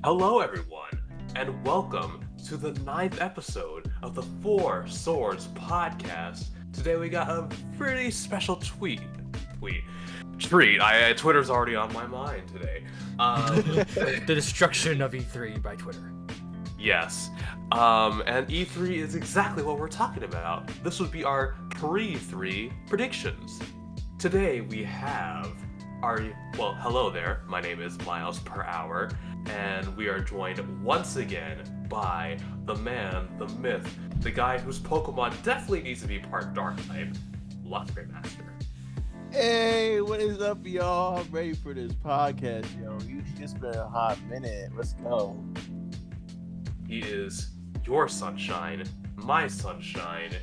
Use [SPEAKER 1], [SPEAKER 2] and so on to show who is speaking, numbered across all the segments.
[SPEAKER 1] Hello, everyone, and welcome to the 9th episode of the Four Swords podcast. Today we got a pretty special treat. Twitter's already on my mind today.
[SPEAKER 2] The destruction of E3 by Twitter.
[SPEAKER 1] Yes, and E3 is exactly what we're talking about. This would be our pre-3 predictions. Today we have hello there. My name is Miles Per Hour, and we are joined once again by the man, the myth, the guy whose Pokemon definitely needs to be part Dark type, Luxray Master.
[SPEAKER 3] Hey, what is up, y'all? I'm ready for this podcast, yo. It's been a hot minute. Let's go.
[SPEAKER 1] He is your sunshine, my sunshine.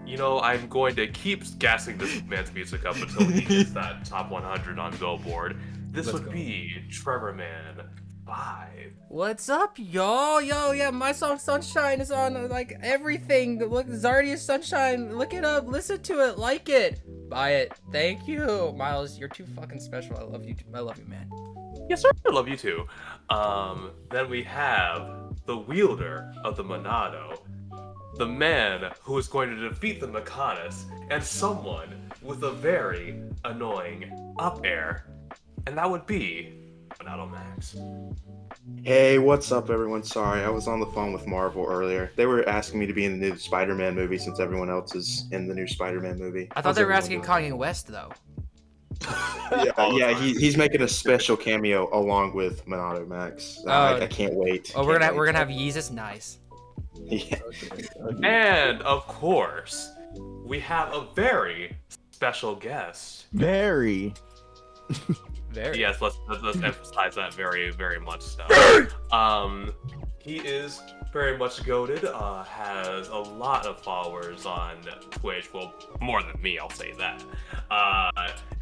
[SPEAKER 1] You know, I'm going to keep gassing this man's music up until he gets that top 100 on Billboard. This would be Trevor Man 5.
[SPEAKER 2] What's up, y'all? Yeah, my song Sunshine is on, like, everything. Look, Zardia's Sunshine. Look it up, listen to it, like it. Buy it. Thank you. Miles, you're too fucking special. I love you, man.
[SPEAKER 1] Yes, sir. I love you too. Then we have the wielder of the Monado, the man who is going to defeat the Mechanis, and someone with a very annoying up air, and that would be Monado Max.
[SPEAKER 4] Hey, what's up, everyone? Sorry, I was on the phone with Marvel earlier. They were asking me to be in the new Spider-Man movie since everyone else is in the new Spider-Man movie.
[SPEAKER 2] I thought they were asking Kanye West, though.
[SPEAKER 4] He's making a special cameo along with Monado Max. I can't wait.
[SPEAKER 2] Oh, we're gonna have Yeezus. Nice.
[SPEAKER 4] Yeah.
[SPEAKER 1] And of course, we have a very special guest.
[SPEAKER 3] Very.
[SPEAKER 1] Yes, let's emphasize that very, very much so. He is very much goated, has a lot of followers on Twitch, well, more than me, I'll say that.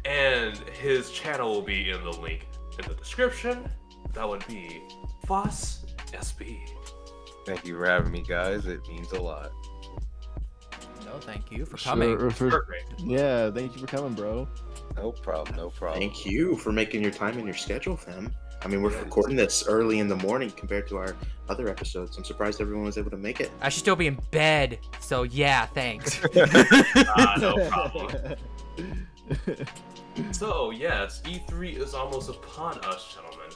[SPEAKER 1] And his channel will be in the link in the description. That would be Foss SB.
[SPEAKER 5] Thank you for having me, guys. It means a lot.
[SPEAKER 2] No, thank you for coming.
[SPEAKER 3] Yeah, thank you for coming, bro.
[SPEAKER 5] No problem.
[SPEAKER 4] Thank you for making your time in your schedule, fam. I mean, we're recording this early in the morning compared to our other episodes. I'm surprised everyone was able to make it.
[SPEAKER 2] I should still be in bed, so yeah, thanks.
[SPEAKER 1] No problem. So, yes, E3 is almost upon us, gentlemen.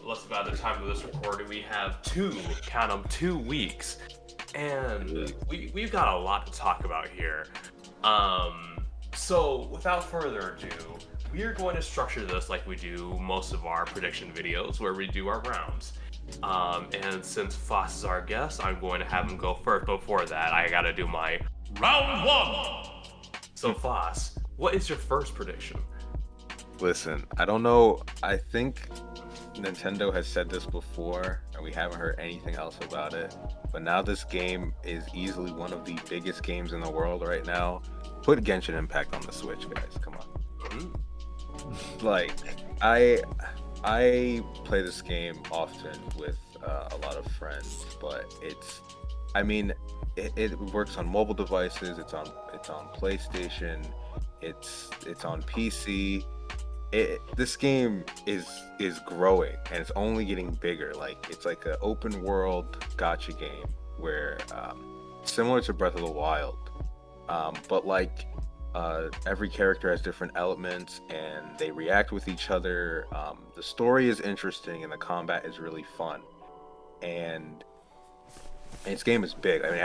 [SPEAKER 1] Less about the time of this recording, we have 2 weeks. And we've got a lot to talk about here. So, without further ado, we are going to structure this like we do most of our prediction videos, where we do our rounds. And since Foss is our guest, I'm going to have him go first. Before that, I gotta do my round 1! So, Foss, what is your first prediction?
[SPEAKER 5] Listen, I don't know. I think Nintendo has said this before, and we haven't heard anything else about it. But now this game is easily one of the biggest games in the world right now. Put Genshin Impact on the Switch, guys. Come on. Like, I play this game often with a lot of friends, but it works on mobile devices. It's on PlayStation. It's on PC. This game is growing, and it's only getting bigger. Like, it's like an open world gacha game where similar to Breath of the Wild, but like every character has different elements and they react with each other. The story is interesting and the combat is really fun, and this game is big. I mean,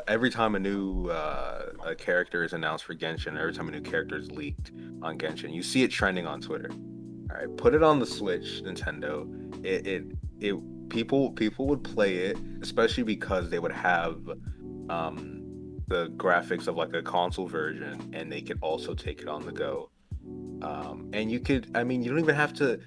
[SPEAKER 5] every time a new a character is announced for Genshin, every time a new character is leaked on Genshin, you see it trending on Twitter. All right, put it on the Switch, Nintendo. People would play it, especially because they would have the graphics of like a console version, and they could also take it on the go. And you don't even have to.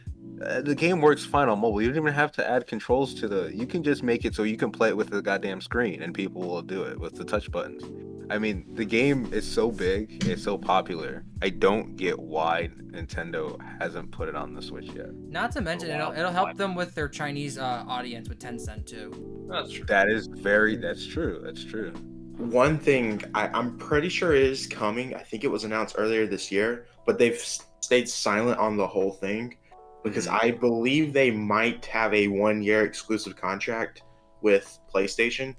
[SPEAKER 5] The game works fine on mobile. You don't even have to add controls to you can just make it so you can play it with the goddamn screen, and people will do it with the touch buttons. I mean, the game is so big, it's so popular. I don't get why Nintendo hasn't put it on the Switch yet.
[SPEAKER 2] Not to mention, it'll help them with their Chinese audience with Tencent too.
[SPEAKER 1] That's true.
[SPEAKER 5] That's true.
[SPEAKER 4] One thing I'm pretty sure is coming. I think it was announced earlier this year, but they've stayed silent on the whole thing. because I believe they might have a 1-year exclusive contract with PlayStation.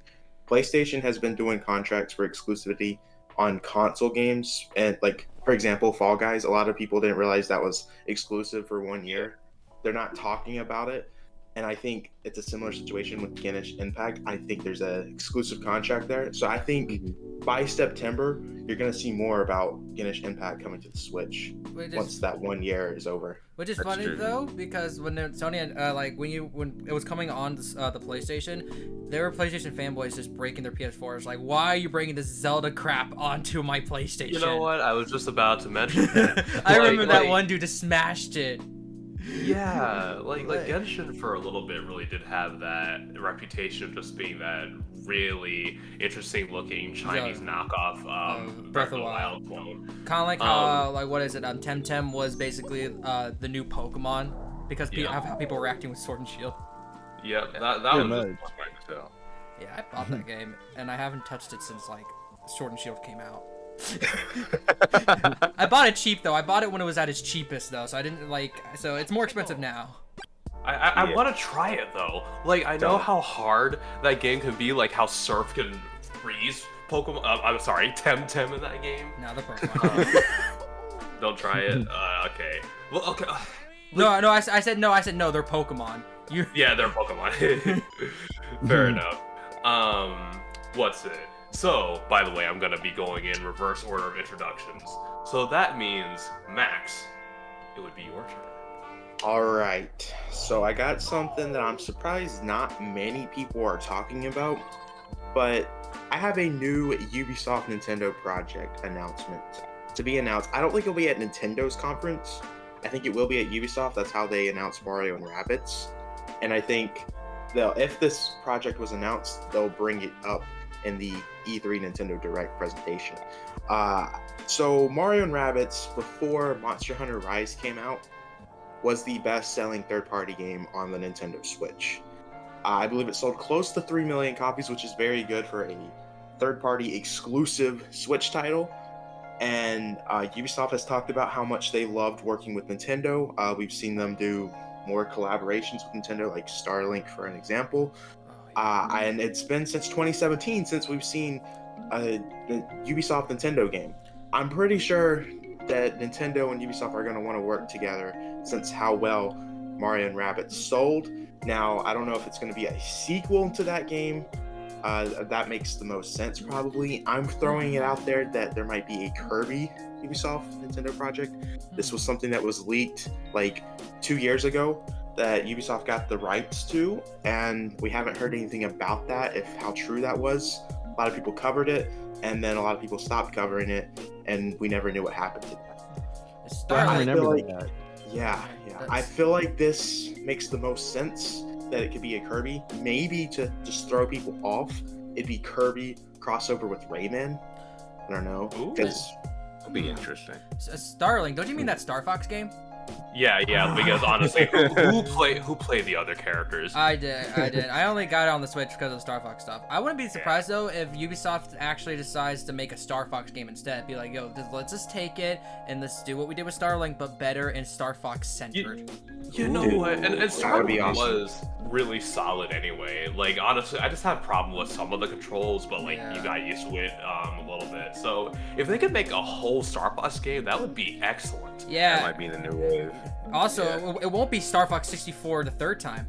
[SPEAKER 4] PlayStation has been doing contracts for exclusivity on console games, and like for example, Fall Guys. A lot of people didn't realize that was exclusive for 1 year. They're not talking about it, and I think it's a similar situation with Genshin Impact. I think there's an exclusive contract there, so I think by September you're gonna see more about Genshin Impact coming to the Switch once that 1 year is over.
[SPEAKER 2] Which is
[SPEAKER 5] That's
[SPEAKER 2] funny
[SPEAKER 5] true.
[SPEAKER 2] though, because when Sony like when it was coming on the PlayStation, there were PlayStation fanboys just breaking their PS4s. Like, why are you bringing this Zelda crap onto my PlayStation?
[SPEAKER 1] You know what? I was just about to mention that.
[SPEAKER 2] I remember that
[SPEAKER 1] like,
[SPEAKER 2] one dude just smashed it.
[SPEAKER 1] Yeah, like Genshin for a little bit really did have that reputation of just being that really interesting looking Chinese knockoff
[SPEAKER 2] Breath of the Wild
[SPEAKER 1] clone.
[SPEAKER 2] Kind of like how like what is it? Temtem was basically the new Pokemon because of how people were reacting with Sword and Shield.
[SPEAKER 1] Yep, that
[SPEAKER 3] Pretty
[SPEAKER 1] was
[SPEAKER 3] much.
[SPEAKER 1] just fun to tell.
[SPEAKER 2] Yeah, I bought that game and I haven't touched it since like Sword and Shield came out. I bought it cheap though. I bought it when it was at its cheapest though, so I didn't like. So it's more expensive now.
[SPEAKER 1] I want to try it though. Like I know how hard that game can be. Like how Surf can freeze Pokemon. I'm sorry, Temtem in that game.
[SPEAKER 2] Now the Pokemon.
[SPEAKER 1] Don't try it. Okay. Well, okay.
[SPEAKER 2] No, I said no. I said no. They're Pokemon. You.
[SPEAKER 1] Yeah, they're Pokemon. Fair enough. What's it? So, by the way, I'm gonna be going in reverse order of introductions. So that means, Max, it would be your turn.
[SPEAKER 4] All right, so I got something that I'm surprised not many people are talking about, but I have a new Ubisoft Nintendo project announcement to be announced. I don't think it'll be at Nintendo's conference. I think it will be at Ubisoft. That's how they announced Mario and Rabbids. And I think if this project was announced, they'll bring it up in the E3 Nintendo Direct presentation. So Mario and Rabbids, before Monster Hunter Rise came out, was the best-selling third-party game on the Nintendo Switch. I believe it sold close to 3 million copies, which is very good for a third-party exclusive Switch title. And Ubisoft has talked about how much they loved working with Nintendo. We've seen them do more collaborations with Nintendo, like Starlink, for an example. And it's been since 2017 since we've seen the Ubisoft Nintendo game. I'm pretty sure that Nintendo and Ubisoft are going to want to work together since how well Mario and Rabbids sold. Now, I don't know if it's going to be a sequel to that game. That makes the most sense, probably. I'm throwing it out there that there might be a Kirby Ubisoft Nintendo project. This was something that was leaked like 2 years ago that Ubisoft got the rights to, and we haven't heard anything about that, if how true that was. A lot of people covered it, and then a lot of people stopped covering it, and we never knew what happened to that. But
[SPEAKER 3] I
[SPEAKER 4] I
[SPEAKER 3] remember
[SPEAKER 4] feel like,
[SPEAKER 3] that.
[SPEAKER 4] yeah. I feel like this makes the most sense that it could be a Kirby. Maybe to just throw people off, it'd be Kirby crossover with Rayman. I don't know.
[SPEAKER 1] Ooh.
[SPEAKER 4] Because
[SPEAKER 5] It'll be interesting.
[SPEAKER 2] Starling, don't you mean that Star Fox game?
[SPEAKER 1] Yeah, because honestly, who played the other characters?
[SPEAKER 2] I did. I only got it on the Switch because of the Star Fox stuff. I wouldn't be surprised though if Ubisoft actually decides to make a Star Fox game instead. Be like, yo, let's just take it and let's do what we did with Starlink, but better and Star Fox centered.
[SPEAKER 1] You know what? And
[SPEAKER 4] That would
[SPEAKER 1] Starlink
[SPEAKER 4] be awesome.
[SPEAKER 1] was really solid anyway. Like honestly, I just had a problem with some of the controls, but like
[SPEAKER 2] Yeah.
[SPEAKER 1] you got used to it a little bit. So if they could make a whole Star Fox game, that would be excellent.
[SPEAKER 5] That
[SPEAKER 2] Yeah.
[SPEAKER 5] might be the new wave.
[SPEAKER 2] Also, it won't be Star Fox 64 the third time.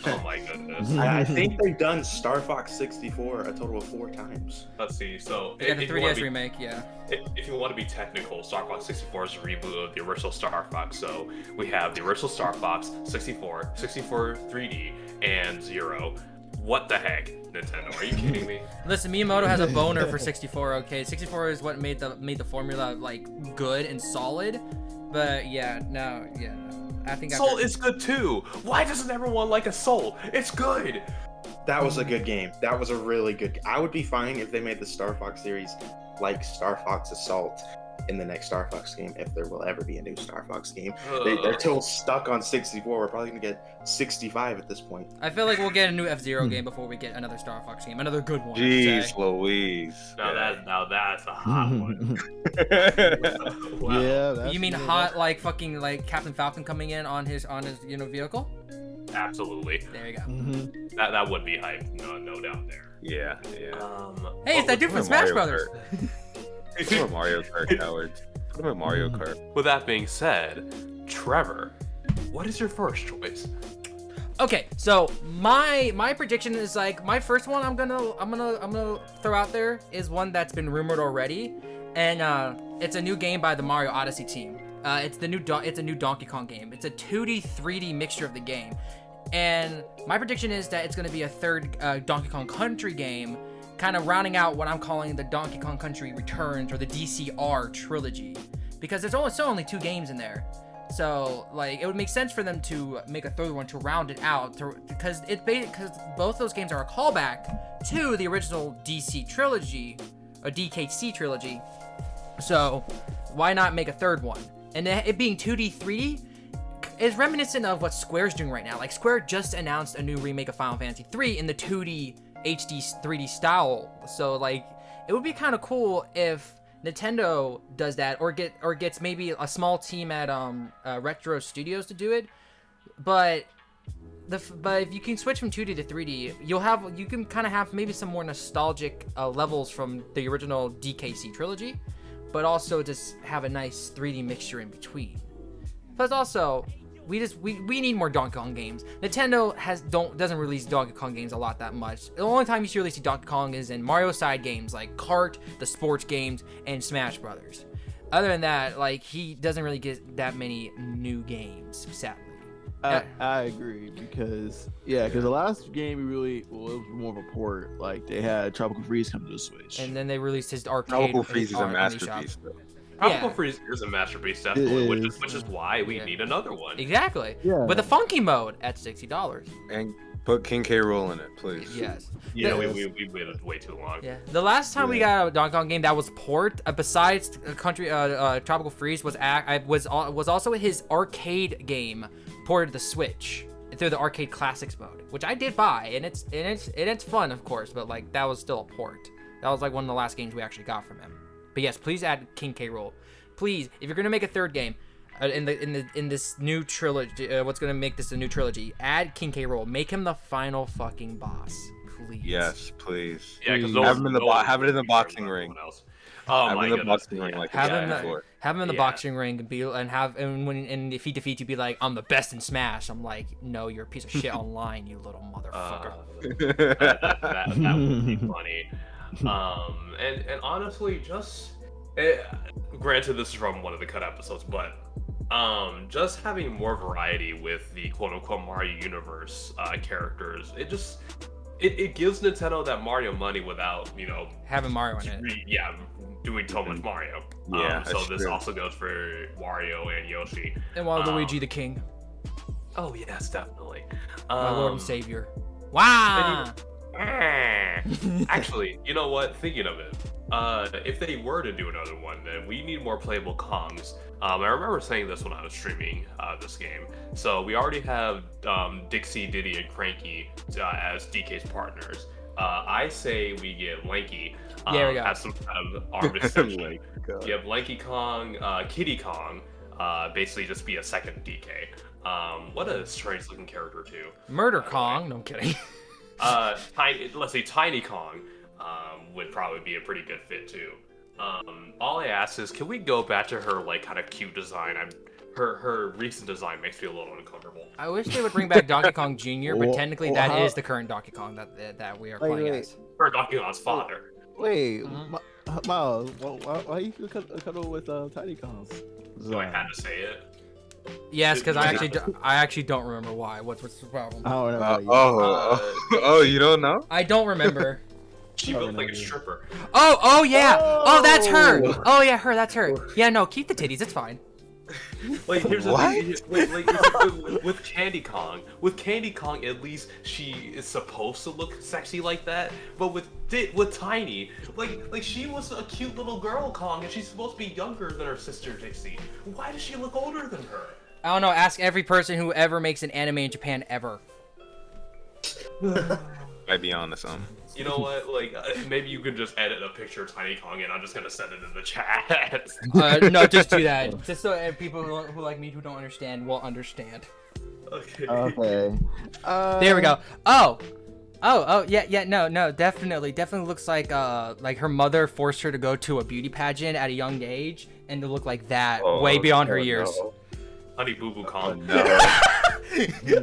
[SPEAKER 1] Oh my goodness.
[SPEAKER 4] I think they've done Star Fox 64 a total of 4 times.
[SPEAKER 1] Let's see. So
[SPEAKER 2] They got the
[SPEAKER 1] if you wanna
[SPEAKER 2] 3DS
[SPEAKER 1] be-
[SPEAKER 2] remake, yeah.
[SPEAKER 1] If you want to be technical, Star Fox 64 is a reboot of the original Star Fox. So we have the original Star Fox 64, 64 3D, and 0. What the heck, Nintendo? Are you kidding me?
[SPEAKER 2] Listen, Miyamoto has a boner for 64. Okay, 64 is what made the formula like good and solid. But yeah, no. I think
[SPEAKER 1] Soul is good too. Why doesn't everyone like a Soul? It's good.
[SPEAKER 4] That was a good game. That was a really good. I would be fine if they made the Star Fox series like Star Fox Assault. in the next Star Fox game, if there will ever be a new Star Fox game.
[SPEAKER 1] Ugh.
[SPEAKER 4] They're still stuck on 64. We're probably gonna get 65 at this point.
[SPEAKER 2] I feel like we'll get a new F-Zero game before we get another Star Fox game, another good one. I'd
[SPEAKER 5] Jeez
[SPEAKER 2] say.
[SPEAKER 5] Louise.
[SPEAKER 1] Now that's a hot one. Wow.
[SPEAKER 3] Yeah. That's,
[SPEAKER 2] You mean
[SPEAKER 3] yeah,
[SPEAKER 2] hot like fucking like Captain Falcon coming in on his vehicle?
[SPEAKER 1] Absolutely.
[SPEAKER 2] There you go.
[SPEAKER 3] Mhm.
[SPEAKER 1] That would be hype. No doubt there.
[SPEAKER 5] Yeah.
[SPEAKER 2] Hey, it's that dude from Smash Brothers.
[SPEAKER 5] Put him in Mario Kart, cowards. Put him in Mario Kart.
[SPEAKER 1] With that being said, Trevor, what is your first choice?
[SPEAKER 2] Okay, so my prediction is like my first one I'm gonna throw out there is one that's been rumored already, and it's a new game by the Mario Odyssey team. It's a new Donkey Kong game. It's a 2D 3D mixture of the game, and my prediction is that it's gonna be a third Donkey Kong Country game, kind of rounding out what I'm calling the Donkey Kong Country Returns or the DCR trilogy, because there's only 2 games in there. So like it would make sense for them to make a third one to round it out, because both those games are a callback to the original DC trilogy or DKC trilogy. So why not make a third one? And it being 2D 3D is reminiscent of what Square's doing right now. Like Square just announced a new remake of Final Fantasy 3 in the 2D HD 3D style. So like it would be kind of cool if Nintendo does that, or gets maybe a small team at Retro Studios to do it. But if you can switch from 2D to 3D, you can kind of have maybe some more nostalgic levels from the original DKC trilogy, but also just have a nice 3D mixture in between. Plus also, we need more Donkey Kong games. Nintendo doesn't release Donkey Kong games a lot that much. The only time you really see Donkey Kong is in Mario side games like Kart, the sports games, and Smash Brothers. Other than that, like he doesn't really get that many new games, sadly.
[SPEAKER 3] I agree because the last game it was more of a port. Like they had Tropical Freeze come to the Switch,
[SPEAKER 2] And then they released his arcade.
[SPEAKER 5] Tropical Freeze is a
[SPEAKER 2] on eShop.
[SPEAKER 5] masterpiece, though.
[SPEAKER 1] Tropical
[SPEAKER 2] Yeah.
[SPEAKER 1] Freeze is a masterpiece, definitely,
[SPEAKER 3] It
[SPEAKER 1] which is why we need another one.
[SPEAKER 2] Exactly.
[SPEAKER 3] Yeah.
[SPEAKER 2] With a funky mode at $60.
[SPEAKER 5] And put King K. Rool in it, please.
[SPEAKER 2] Yes.
[SPEAKER 1] Yeah, we waited way too long.
[SPEAKER 2] Yeah. The last time we got a Donkey Kong game that was port, besides Tropical Freeze, was also his arcade game ported to the Switch through the Arcade Classics mode, which I did buy, and it's fun, of course, but like that was still a port. That was like one of the last games we actually got from him. But yes, please add King K. Rool. Please, if you're gonna make a third game in this new trilogy, what's gonna make this a new trilogy? Add King K. Rool. Make him the final fucking boss, please.
[SPEAKER 5] Yes, please.
[SPEAKER 1] Yeah, because
[SPEAKER 5] Have him in the have it in the boxing ring.
[SPEAKER 1] Oh
[SPEAKER 5] Have
[SPEAKER 1] my
[SPEAKER 5] him in the
[SPEAKER 1] goodness.
[SPEAKER 5] boxing ring like
[SPEAKER 2] Have
[SPEAKER 5] the
[SPEAKER 2] him,
[SPEAKER 5] guy before.
[SPEAKER 2] have him in the
[SPEAKER 1] Yeah.
[SPEAKER 2] boxing ring and if he defeats you, be like, I'm the best in Smash. I'm like, no, you're a piece of shit online, you little motherfucker.
[SPEAKER 1] That would be funny. And honestly, granted, this is from one of the cut episodes, but just having more variety with the quote-unquote Mario universe characters, it gives Nintendo that Mario money without
[SPEAKER 2] Having Mario in it.
[SPEAKER 1] doing so much Mario.
[SPEAKER 5] Yeah,
[SPEAKER 1] so
[SPEAKER 5] that's
[SPEAKER 1] this
[SPEAKER 5] true.
[SPEAKER 1] also goes for Wario and Yoshi.
[SPEAKER 2] And Luigi the King,
[SPEAKER 1] Oh yes, definitely.
[SPEAKER 2] my Lord and Savior. Wow.
[SPEAKER 1] Actually, you know what? Thinking of it, if they were to do another one, then we need more playable Kongs. I remember saying this when I was streaming this game. So we already have Dixie, Diddy, and Cranky as DK's partners. I say we get Lanky
[SPEAKER 2] There we go.
[SPEAKER 1] as some kind of arm extension.
[SPEAKER 5] Like, God.
[SPEAKER 1] You have Lanky Kong, Kitty Kong, basically just be a second DK. What a strange looking character too.
[SPEAKER 2] Murder Kong. No, I'm kidding.
[SPEAKER 1] Let's say Tiny Kong would probably be a pretty good fit too. All I ask is, can we go back to her like kind of cute design? Her recent design makes me a little uncomfortable.
[SPEAKER 2] I wish they would bring back Donkey Kong Jr., but
[SPEAKER 3] Well,
[SPEAKER 2] technically
[SPEAKER 3] well,
[SPEAKER 2] that is
[SPEAKER 3] how-
[SPEAKER 2] the current Donkey Kong that we are
[SPEAKER 3] Wait,
[SPEAKER 2] playing
[SPEAKER 3] wait.
[SPEAKER 2] as.
[SPEAKER 1] Her Donkey Kong's father.
[SPEAKER 3] Wait,
[SPEAKER 2] Mhm.
[SPEAKER 3] Miles, why you cuddle with Tiny Kongs?
[SPEAKER 1] So I had to say it.
[SPEAKER 2] Yes, because I
[SPEAKER 1] Yeah.
[SPEAKER 2] actually don't remember why. What's the problem?
[SPEAKER 3] I don't know.
[SPEAKER 5] Oh, you don't know?
[SPEAKER 2] I don't remember.
[SPEAKER 1] She
[SPEAKER 3] Oh,
[SPEAKER 1] built
[SPEAKER 3] no,
[SPEAKER 1] like a
[SPEAKER 3] yeah.
[SPEAKER 1] stripper.
[SPEAKER 2] Oh yeah. Oh, that's her.
[SPEAKER 3] Oh.
[SPEAKER 2] Oh yeah, that's her. Yeah, no, keep the titties. It's fine.
[SPEAKER 1] Like here's the
[SPEAKER 5] What?
[SPEAKER 1] thing, with Candy Kong. With Candy Kong, at least she is supposed to look sexy like that. But with Tiny, like she was a cute little girl Kong, and she's supposed to be younger than her sister Dixie. Why does she look older than her?
[SPEAKER 2] I don't know. Ask every person who ever makes an anime in Japan ever.
[SPEAKER 5] Might be on to something.
[SPEAKER 1] You know what? Like maybe you could just edit a picture of Tiny Kong, and I'm just gonna send it in the chat.
[SPEAKER 2] No, just do that. Just so people who like me who don't understand will understand.
[SPEAKER 1] Okay.
[SPEAKER 3] Okay.
[SPEAKER 2] There we go. Oh, yeah, no, definitely looks like her mother forced her to go to a beauty pageant at a young age and to look like that way beyond her years.
[SPEAKER 5] No.
[SPEAKER 1] Honey Boo Boo Kong.
[SPEAKER 5] No.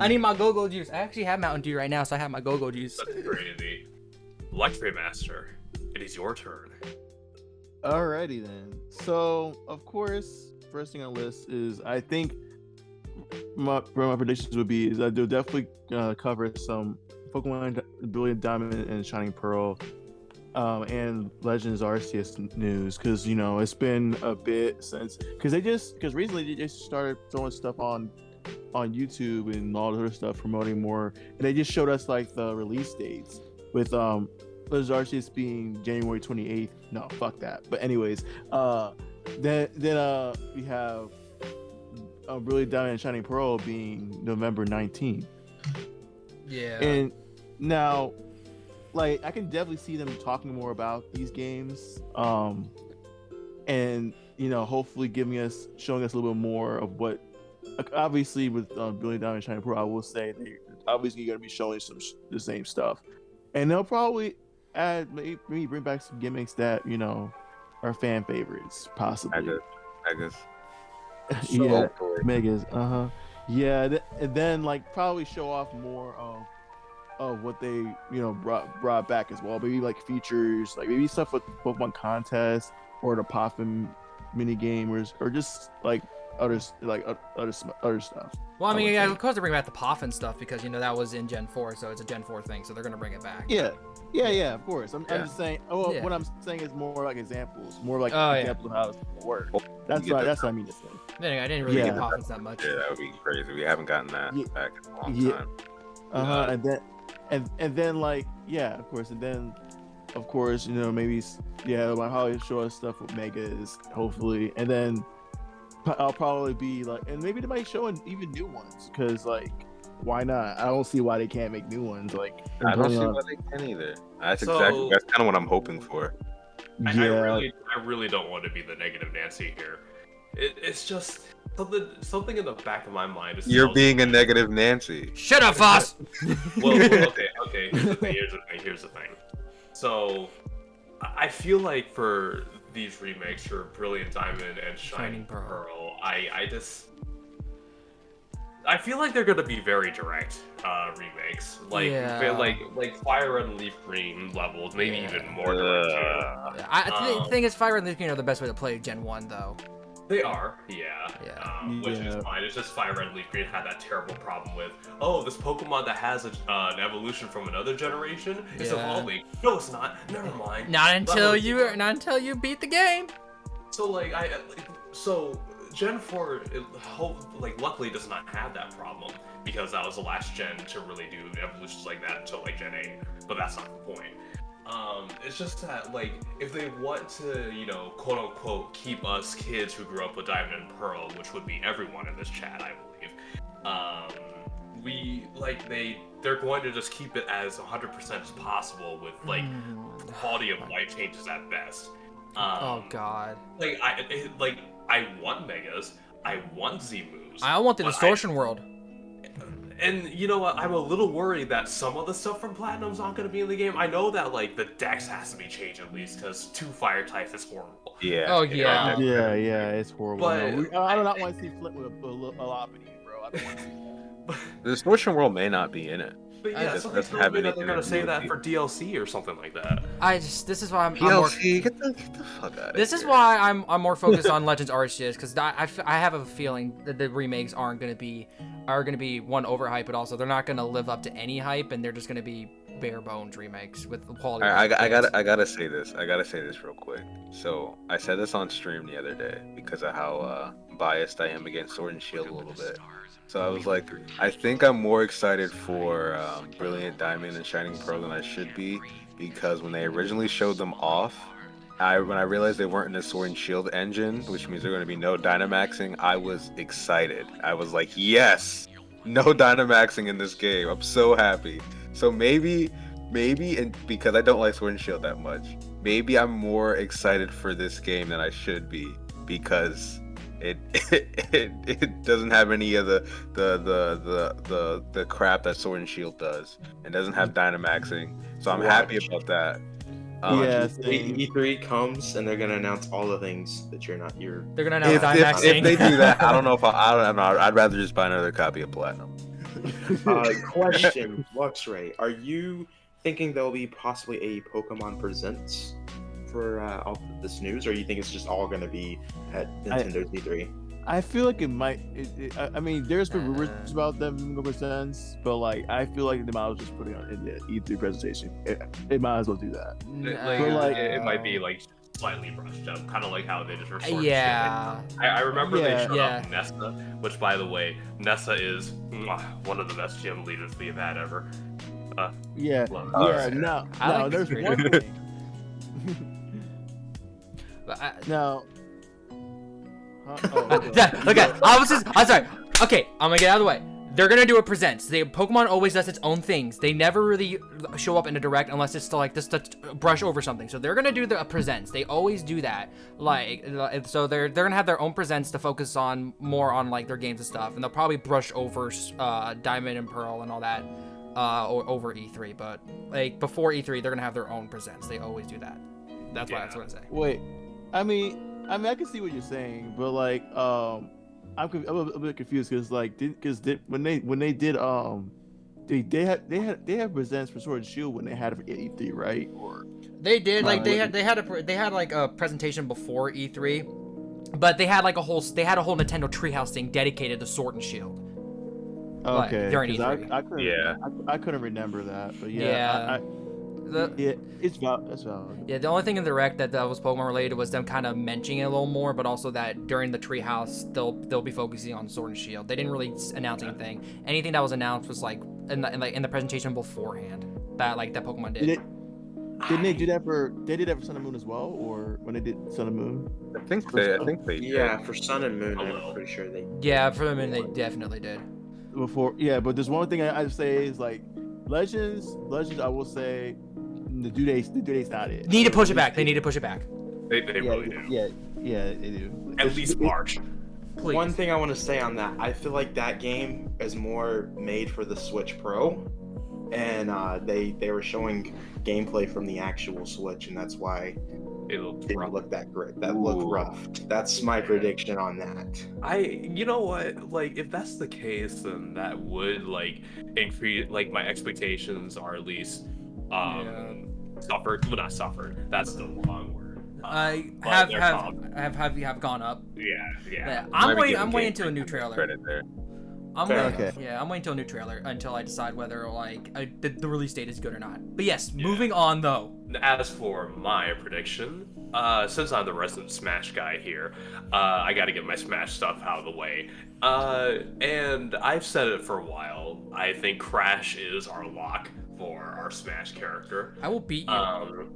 [SPEAKER 2] I need my go-go juice. I actually have Mountain Dew right now, so I have my go-go juice.
[SPEAKER 1] That's crazy. Electric Master, it is your turn.
[SPEAKER 3] Alrighty then. So of course, first thing on the list is I think my predictions would be is that they'll definitely cover some Pokemon Brilliant Diamond and Shining Pearl, and Legends Arceus news, because it's been a bit since because recently they just started throwing stuff on YouTube and all the other stuff promoting more, and they just showed us like the release dates with Legends Arceus being January 28th. No, fuck that. But anyways, then we have Brilliant Diamond and Shining Pearl being November 19th.
[SPEAKER 2] Yeah.
[SPEAKER 3] And now, like, I can definitely see them talking more about these games, and hopefully showing us a little bit more of what. Obviously, with Brilliant Diamond and Shining Pearl, I will say they obviously going to be showing the same stuff, and they'll probably add maybe bring back some gimmicks that are fan favorites, possibly.
[SPEAKER 5] I guess.
[SPEAKER 3] Yeah,
[SPEAKER 5] Hopefully.
[SPEAKER 3] Megas. Yeah, and then like probably show off more of what they brought back as well. Maybe like features, like maybe stuff with Pokemon contests or the Poffin mini game, or just like other stuff.
[SPEAKER 2] Well, I mean, yeah, of course they bring back the Poffin stuff because that was in Gen 4, so it's a Gen 4 thing, so they're gonna bring it back.
[SPEAKER 3] Yeah, of course. I'm just saying. Oh,
[SPEAKER 2] Yeah.
[SPEAKER 3] What I'm saying is more like examples, more like
[SPEAKER 2] Oh, yeah.
[SPEAKER 3] examples of how it's gonna work. That's
[SPEAKER 5] get
[SPEAKER 3] what
[SPEAKER 5] the-
[SPEAKER 3] I mean to say.
[SPEAKER 2] Anyway, I didn't really
[SPEAKER 3] Yeah.
[SPEAKER 2] get Poffins that much.
[SPEAKER 5] Yeah, that would be crazy. We haven't gotten that
[SPEAKER 3] Yeah.
[SPEAKER 5] back in a long
[SPEAKER 3] Yeah.
[SPEAKER 5] time.
[SPEAKER 3] And then like of course, and then of course maybe my Holly show us stuff with Megas, hopefully, and then I'll probably be like, and maybe they might show even new ones, because like why not? I don't see why they can't make new ones. Like
[SPEAKER 5] I don't see
[SPEAKER 3] Brilliant-
[SPEAKER 5] why they can either. That's
[SPEAKER 1] So-
[SPEAKER 5] that's kind of what I'm hoping for.
[SPEAKER 1] I
[SPEAKER 3] yeah.
[SPEAKER 1] really don't want to be the negative Nancy here. It's just something in the back of my mind. Is
[SPEAKER 5] You're being a negative Nancy.
[SPEAKER 2] Shut up, Foss!
[SPEAKER 1] well, okay. Here's the thing. So, I feel like for these remakes for Brilliant Diamond and Shining Pearl, I feel like they're gonna be very direct remakes, like
[SPEAKER 2] Yeah.
[SPEAKER 1] like Fire Red and Leaf Green levels, maybe even more direct. Too.
[SPEAKER 2] The thing is, Fire and Leaf Green are the best way to play Gen 1, though.
[SPEAKER 1] They are, yeah. Which is
[SPEAKER 3] Yeah.
[SPEAKER 1] fine. It's just Fire Red and Leaf Green had that terrible problem with, this Pokemon that has an evolution from another generation is
[SPEAKER 2] Yeah.
[SPEAKER 1] evolving. No, it's not. Never mind.
[SPEAKER 2] Not until you beat the game.
[SPEAKER 1] So Gen 4, luckily does not have that problem, because that was the last gen to really do evolutions like that until like Gen 8. But that's not the point. It's just that, like, if they want to, quote unquote, keep us kids who grew up with Diamond and Pearl, which would be everyone in this chat, I believe, they're going to just keep it as 100% as possible with, like, quality of life changes at best.
[SPEAKER 2] Oh God.
[SPEAKER 1] I want Megas, I want Z-moves.
[SPEAKER 2] I want the Distortion World.
[SPEAKER 1] And you know what? I'm a little worried that some of the stuff from Platinum's not going to be in the game. I know that like the Dex has to be changed at least, because 2 fire types is horrible.
[SPEAKER 5] Yeah.
[SPEAKER 2] Oh, yeah.
[SPEAKER 3] Yeah, it's horrible.
[SPEAKER 1] But-
[SPEAKER 3] No, I do not want to see Flip with a Lopunny, bro. I don't want to see that.
[SPEAKER 5] The Distortion World may not be in it.
[SPEAKER 1] But yeah,
[SPEAKER 5] Just
[SPEAKER 1] something
[SPEAKER 5] doesn't
[SPEAKER 1] tells
[SPEAKER 5] have
[SPEAKER 1] me that
[SPEAKER 5] anything
[SPEAKER 1] they're going
[SPEAKER 5] to
[SPEAKER 1] to
[SPEAKER 5] do
[SPEAKER 1] save
[SPEAKER 5] with
[SPEAKER 1] that
[SPEAKER 5] you.
[SPEAKER 1] for DLC or something like that.
[SPEAKER 2] This is why I'm more.
[SPEAKER 5] PLC, get the fuck out of
[SPEAKER 2] This
[SPEAKER 5] here.
[SPEAKER 2] is why I'm more focused on Legends Arceus, because I have a feeling that the remakes are gonna be one overhyped, but also they're not gonna live up to any hype, and they're just gonna be bare bones remakes with quality.
[SPEAKER 5] I gotta say this. I gotta say this real quick. So I said this on stream the other day because of how biased I am against Sword and Shield a little bit. So I was like, I think I'm more excited for Brilliant Diamond and Shining Pearl than I should be, because when they originally showed them off, when I realized they weren't in the Sword and Shield engine, which means they're going to be no Dynamaxing, I was excited. I was like, yes, no Dynamaxing in this game. I'm so happy. So maybe, and because I don't like Sword and Shield that much, maybe I'm more excited for this game than I should be, because it doesn't have any of the crap that Sword and Shield does. It doesn't have Dynamaxing, so I'm happy about that.
[SPEAKER 4] E3 comes and they're gonna announce all the things that you're.
[SPEAKER 2] They're gonna announce
[SPEAKER 5] If
[SPEAKER 2] Dynamaxing.
[SPEAKER 5] they do that, I don't know if I don't know. I'd rather just buy another copy of Platinum.
[SPEAKER 4] Question, Luxray, are you thinking there'll be possibly a Pokemon Presents for all this news, or you think it's just all going to be at Nintendo's E3?
[SPEAKER 3] I feel like it might. I mean, there's been rumors about them going presents, but like I feel like they might as well just put it on in the E3 presentation. They might as well do that.
[SPEAKER 1] It might be like slightly brushed up, kind of like how they just were.
[SPEAKER 2] Yeah.
[SPEAKER 1] I remember they showed
[SPEAKER 2] Yeah.
[SPEAKER 1] up Nessa, which, by the way, Nessa is one of the best gym leaders we've had ever.
[SPEAKER 3] Yeah.
[SPEAKER 1] Love
[SPEAKER 3] Yeah.
[SPEAKER 1] her.
[SPEAKER 3] No.
[SPEAKER 2] I like
[SPEAKER 3] There's
[SPEAKER 2] this
[SPEAKER 3] one thing. Now.
[SPEAKER 2] Okay, I'm sorry. Okay, I'm gonna get out of the way. They're gonna do a presents. Pokemon always does its own things. They never really show up in a direct unless it's to like just to brush over something. So they're gonna do the presents. They always do that. So they're gonna have their own presents to focus on more on like their games and stuff, and they'll probably brush over Diamond and Pearl and all that over E3. But like before E3, they're gonna have their own presents. They always do that. That's what I say.
[SPEAKER 3] Wait, I mean, I can see what you're saying, but like, I'm a bit confused because when they did they had presents for Sword and Shield when they had it for E3, right? Or
[SPEAKER 2] they did like they had like a presentation before E3, but they had a whole Nintendo Treehouse thing dedicated to Sword and Shield.
[SPEAKER 3] Okay,
[SPEAKER 2] during E3.
[SPEAKER 3] I couldn't remember that, but it's valid. That's valid.
[SPEAKER 2] Yeah, the only thing in the direct that was Pokemon related was them kind of mentioning it a little more, but also that during the Treehouse they'll be focusing on Sword and Shield. They didn't really announce anything. Anything that was announced was like in the presentation beforehand that Pokemon did.
[SPEAKER 3] Didn't they do that for? They did that for Sun and Moon as well, or when they did Sun and Moon?
[SPEAKER 5] I think they did.
[SPEAKER 4] Yeah, for Sun and Moon, I'm pretty sure they.
[SPEAKER 2] Yeah, for them, they definitely did.
[SPEAKER 3] Before, yeah, but there's one thing I say is like Legends. I will say. The due date's not it.
[SPEAKER 2] Need to push it back. They need to push it back.
[SPEAKER 1] They really do.
[SPEAKER 3] Yeah, they do.
[SPEAKER 1] At least March.
[SPEAKER 2] Please.
[SPEAKER 4] One thing I want to say on that, I feel like that game is more made for the Switch Pro, and they were showing gameplay from the actual Switch, and that's why
[SPEAKER 1] It
[SPEAKER 4] didn't look that great. That looked rough. That's my prediction on that.
[SPEAKER 1] You know what? Like, if that's the case, then that would like increase. Like, my expectations are at least suffered. Well, not suffered. That's the wrong word.
[SPEAKER 2] Have gone up.
[SPEAKER 1] Yeah.
[SPEAKER 2] I'm waiting to a new trailer.
[SPEAKER 5] Credit there.
[SPEAKER 2] I'm waiting till a new trailer until I decide whether the release date is good or not. But yes, moving on though.
[SPEAKER 1] As for my prediction, since I'm the resident Smash guy here, I got to get my Smash stuff out of the way. And I've said it for a while. I think Crash is our lock for our Smash character.
[SPEAKER 2] I will beat you.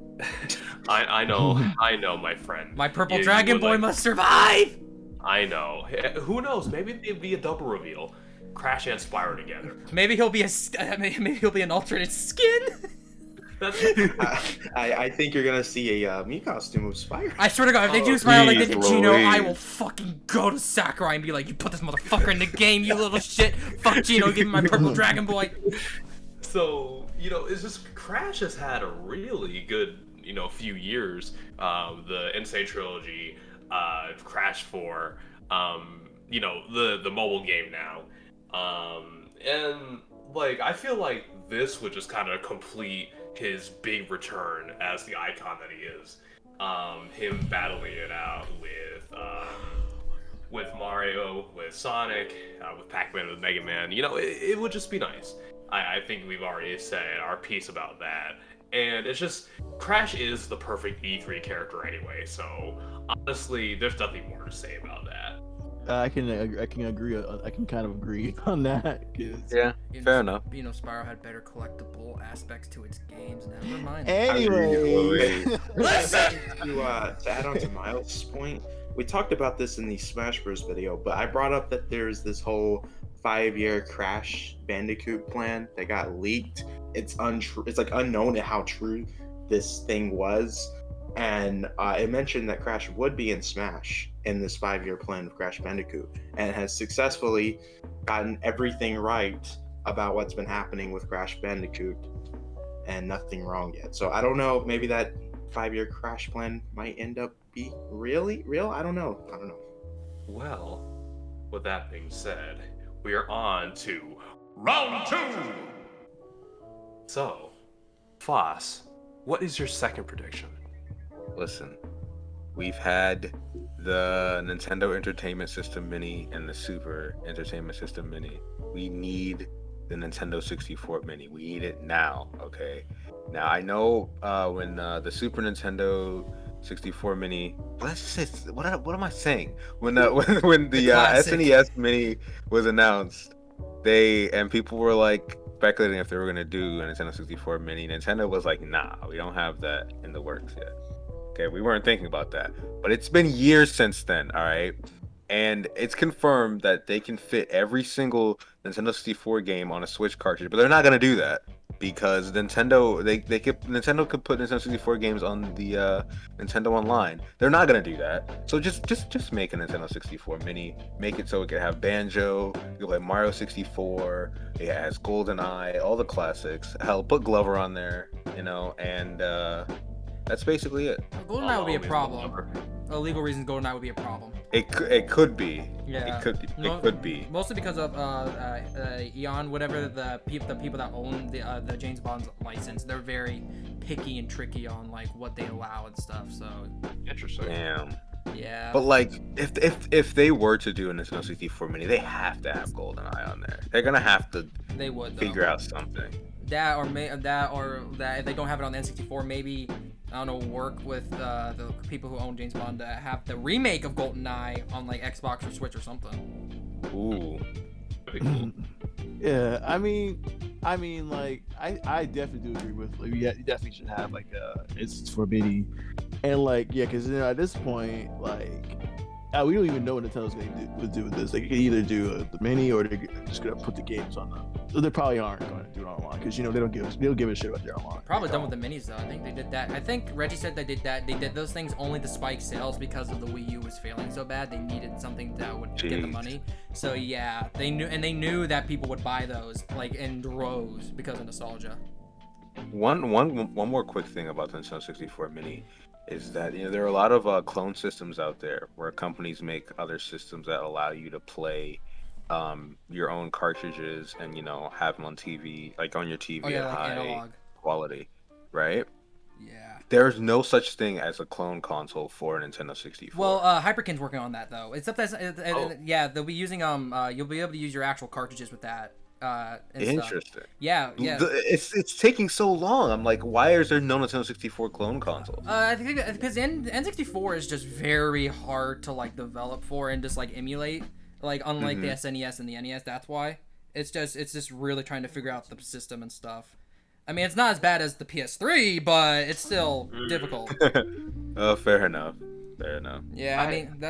[SPEAKER 1] I know, my friend.
[SPEAKER 2] My purple dragon boy must survive.
[SPEAKER 1] I know. Who knows? Maybe it'd be a double reveal. Crash and Spyro together.
[SPEAKER 2] Maybe he'll be an alternate skin.
[SPEAKER 4] I think you're gonna see a me costume of Spyro.
[SPEAKER 2] I swear to God, if they do Spyro like they did Gino,
[SPEAKER 5] Louise.
[SPEAKER 2] I will fucking go to Sakurai and be like, "You put this motherfucker in the game, you little shit. Fuck Gino, give me my purple dragon boy."
[SPEAKER 1] So, it's just Crash has had a really good, few years. The Insane Trilogy, Crash 4, the mobile game now. And like I feel like this would just kind of complete his big return as the icon that he is. Him battling it out with Mario, with Sonic, with Pac-Man, with Mega Man. It would just be nice. I think we've already said our piece about that. And it's just, Crash is the perfect E3 character anyway, so honestly, there's nothing more to say about that.
[SPEAKER 3] I can agree. I can kind of agree on that. 'Cause...
[SPEAKER 5] Yeah, fair enough.
[SPEAKER 2] You know, Spyro had better collectible aspects to its games. Never mind.
[SPEAKER 3] Anyway,
[SPEAKER 2] Listen!
[SPEAKER 4] To add on to Miles' point, we talked about this in the Smash Bros. Video, but I brought up that there's this whole 5-year Crash Bandicoot plan that got leaked. It's untrue. It's like unknown how true this thing was, and it mentioned that Crash would be in Smash in this 5-year plan of Crash Bandicoot, and has successfully gotten everything right about what's been happening with Crash Bandicoot, and nothing wrong yet. So I don't know. Maybe that 5-year Crash plan might end up be really real. I don't know.
[SPEAKER 1] Well, with that being said, we are on to round 2! So, Foss, what is your second prediction?
[SPEAKER 5] Listen, we've had the Nintendo Entertainment System Mini and the Super Entertainment System Mini. We need the Nintendo 64 Mini. We need it now, okay? Now, I know when the Super Nintendo 64 Mini, let's just say, what am I saying? When the SNES Mini was announced, people were like speculating if they were gonna do a Nintendo 64 Mini. Nintendo was like, nah, we don't have that in the works yet. Okay, we weren't thinking about that. But it's been years since then, all right? And it's confirmed that they can fit every single Nintendo 64 game on a Switch cartridge, but they're not gonna do that because Nintendo could put Nintendo 64 games on the Nintendo Online. They're not gonna do that. So just make a Nintendo 64 Mini. Make it so it can have Banjo. You can play Mario 64. It has GoldenEye, all the classics. Hell, put Glover on there, you know, and that's basically it.
[SPEAKER 2] GoldenEye would be a problem. Legal reasons, GoldenEye would be a problem.
[SPEAKER 5] It could be.
[SPEAKER 2] Yeah.
[SPEAKER 5] It could be.
[SPEAKER 2] Mostly because of Eon, whatever the people that own the James Bond license, they're very picky and tricky on like what they allow and stuff. So
[SPEAKER 1] Interesting.
[SPEAKER 5] Damn.
[SPEAKER 2] yeah.
[SPEAKER 5] But like, if they were to do a Nintendo 64 Mini, they have to have GoldenEye on there. They're gonna have to
[SPEAKER 2] They would though.
[SPEAKER 5] figure out something.
[SPEAKER 2] That or if they don't have it on the N64, maybe I don't know, work with the people who own James Bond to have the remake of GoldenEye on like Xbox or Switch or something.
[SPEAKER 5] Ooh.
[SPEAKER 1] That'd be cool.
[SPEAKER 3] yeah, I mean, like, I definitely do agree with, like, yeah, you definitely should have like it's for Mini, and like, yeah, because you know at this point, like, we don't even know what Nintendo's gonna do with this. They could either do the Mini or they're just gonna put the games on them. So they probably aren't going to do it online because you know they don't give a shit about their online.
[SPEAKER 2] Probably done with the minis though. I think they did that. I think Reggie said they did that. They did those things only to spike sales because of the Wii U was failing so bad. They needed something that would get the money. So yeah, they knew that people would buy those like in droves because of nostalgia.
[SPEAKER 5] One more quick thing about the Nintendo 64 Mini is that, you know, there are a lot of clone systems out there where companies make other systems that allow you to play your own cartridges and, you know, have them on TV, like on your TV at
[SPEAKER 2] like
[SPEAKER 5] high
[SPEAKER 2] analog
[SPEAKER 5] quality, right?
[SPEAKER 2] Yeah.
[SPEAKER 5] There's no such thing as a clone console for a Nintendo 64.
[SPEAKER 2] Well, Hyperkin's working on that though. Except yeah, they'll be using you'll be able to use your actual cartridges with that.
[SPEAKER 5] Interesting.
[SPEAKER 2] Stuff. Yeah.
[SPEAKER 5] It's taking so long. I'm like, why is there no Nintendo 64 clone consoles?
[SPEAKER 2] I think because N64 is just very hard to like develop for and just like emulate. Like unlike the SNES and the NES, that's why. It's just really trying to figure out the system and stuff. I mean, it's not as bad as the PS3, but it's still difficult.
[SPEAKER 5] Oh, fair enough.
[SPEAKER 2] Yeah, I mean,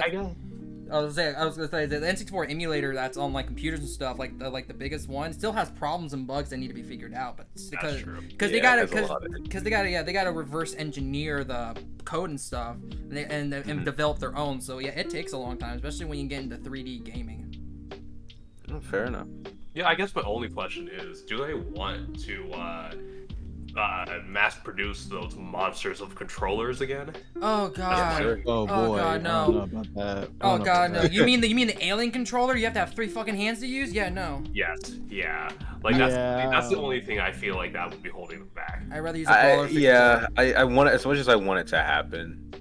[SPEAKER 2] I was gonna say the N64 emulator that's on like computers and stuff, like the biggest one, still has problems and bugs that need to be figured out. But because they gotta reverse engineer the code and stuff, and develop their own. So yeah, it takes a long time, especially when you get into 3D gaming.
[SPEAKER 5] Fair enough.
[SPEAKER 1] Yeah, I guess my only question is, do they want to mass produce those monsters of controllers again?
[SPEAKER 2] Oh god.
[SPEAKER 3] Oh boy.
[SPEAKER 2] Oh god, no.
[SPEAKER 3] I don't know about that.
[SPEAKER 2] Oh god, no. You mean the alien controller? You have to have 3 fucking hands to use? Yeah, no.
[SPEAKER 1] Yes. Yeah. Like that's the only thing I feel like that would be holding them back.
[SPEAKER 2] I'd rather use a baller figure.
[SPEAKER 5] I want it as much as I want it to happen.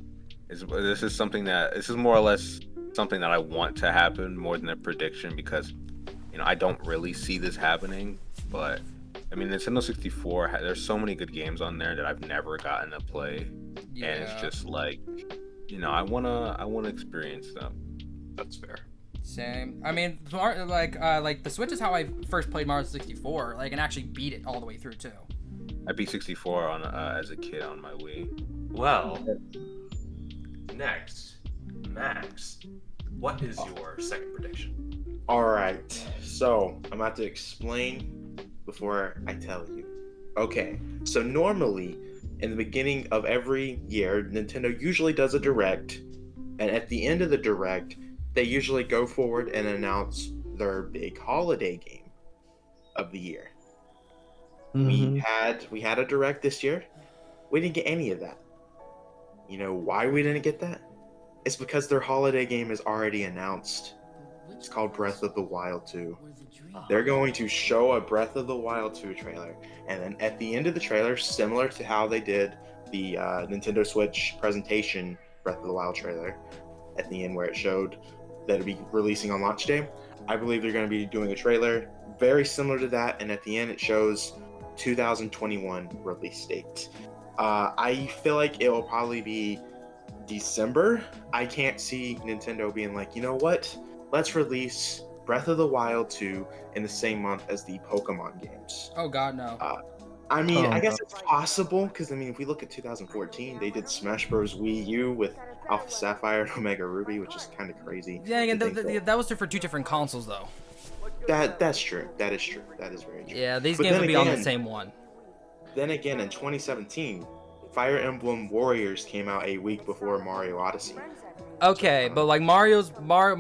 [SPEAKER 5] This is more or less something that I want to happen more than a prediction because, you know, I don't really see this happening, but I mean, Nintendo 64. There's so many good games on there that I've never gotten to play,
[SPEAKER 2] Yeah.
[SPEAKER 5] and it's just like, I wanna experience them.
[SPEAKER 1] That's fair.
[SPEAKER 2] Same. I mean, like the Switch is how I first played Mario 64, like, and actually beat it all the way through too.
[SPEAKER 5] I beat 64 on as a kid on my Wii.
[SPEAKER 1] Well, next, Max, what is your second prediction?
[SPEAKER 4] All right, so I'm about to explain before I tell you. Okay, so normally in the beginning of every year, Nintendo usually does a direct, and at the end of the direct, they usually go forward and announce their big holiday game of the year. We had a direct this year. We didn't get any of that. You know why we didn't get that? It's because their holiday game is already announced. It's called Breath of the Wild 2. They're going to show a Breath of the Wild 2 trailer, and then at the end of the trailer, similar to how they did the Nintendo Switch presentation Breath of the Wild trailer, at the end where it showed that it'd be releasing on launch day, I believe they're going to be doing a trailer very similar to that, and at the end it shows 2021 release date. I feel like it will probably be December. I can't see Nintendo being like, you know what? Let's release Breath of the Wild 2 in the same month as the Pokemon games.
[SPEAKER 2] Oh God, no.
[SPEAKER 4] I mean, I guess it's possible because I mean, if we look at 2014, they did Smash Bros. Wii U with Alpha Sapphire and Omega Ruby, which is kind of crazy.
[SPEAKER 2] Yeah, again, that was for two different consoles though.
[SPEAKER 4] That's true. That is true. That is very true.
[SPEAKER 2] Yeah, these
[SPEAKER 4] But
[SPEAKER 2] games
[SPEAKER 4] then
[SPEAKER 2] would be on the
[SPEAKER 4] again-
[SPEAKER 2] same one.
[SPEAKER 4] Then again, in 2017, Fire Emblem Warriors came out a week before Mario Odyssey.
[SPEAKER 2] Okay, but like Mario's more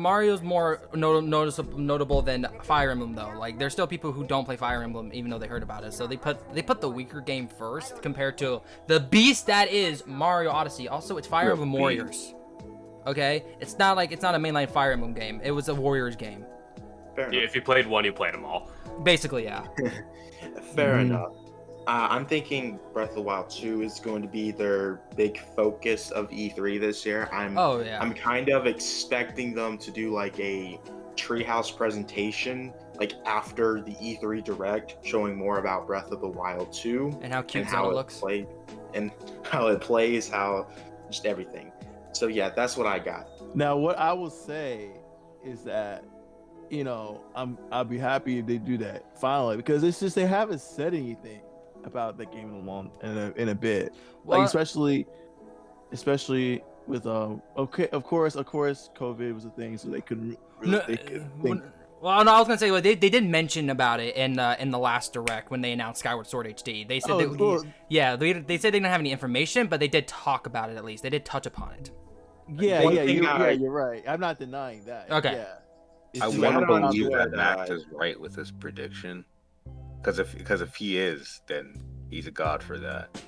[SPEAKER 2] notable than Fire Emblem though. Like there's still people who don't play Fire Emblem even though they heard about it. So they put the weaker game first compared to the beast that is Mario Odyssey. Also, it's Fire Emblem Warriors. Okay, it's not a mainline Fire Emblem game. It was a Warriors game.
[SPEAKER 4] Fair
[SPEAKER 1] Yeah,
[SPEAKER 4] enough.
[SPEAKER 1] if you played one, you played them all.
[SPEAKER 2] Basically, yeah.
[SPEAKER 4] Fair enough. I'm thinking Breath of the Wild 2 is going to be their big focus of E3 this year. I'm kind of expecting them to do like a treehouse presentation like after the E3 Direct, showing more about Breath of the Wild 2
[SPEAKER 2] And how cute
[SPEAKER 4] and
[SPEAKER 2] Zelda
[SPEAKER 4] how it
[SPEAKER 2] looks.
[SPEAKER 4] played and how it plays, how just everything. So yeah, that's what I got.
[SPEAKER 3] Now, what I will say is that, I'll be happy if they do that finally, because it's just they haven't said anything about the game in a bit.
[SPEAKER 2] Well,
[SPEAKER 3] Like especially with okay, of course, COVID was a thing, so they couldn't really think.
[SPEAKER 2] Well, no, I was gonna say they did mention about it in the last direct when they announced Skyward Sword HD. They said they said they didn't have any information, but they did talk about it at least. They did touch upon it.
[SPEAKER 3] You're right. I'm not denying that.
[SPEAKER 2] Okay.
[SPEAKER 3] Yeah. It's
[SPEAKER 5] I
[SPEAKER 3] just-
[SPEAKER 5] want to
[SPEAKER 4] add on
[SPEAKER 5] believe
[SPEAKER 4] to
[SPEAKER 5] that
[SPEAKER 4] what,
[SPEAKER 5] Max is right with his prediction, because if he is, then he's a god for that.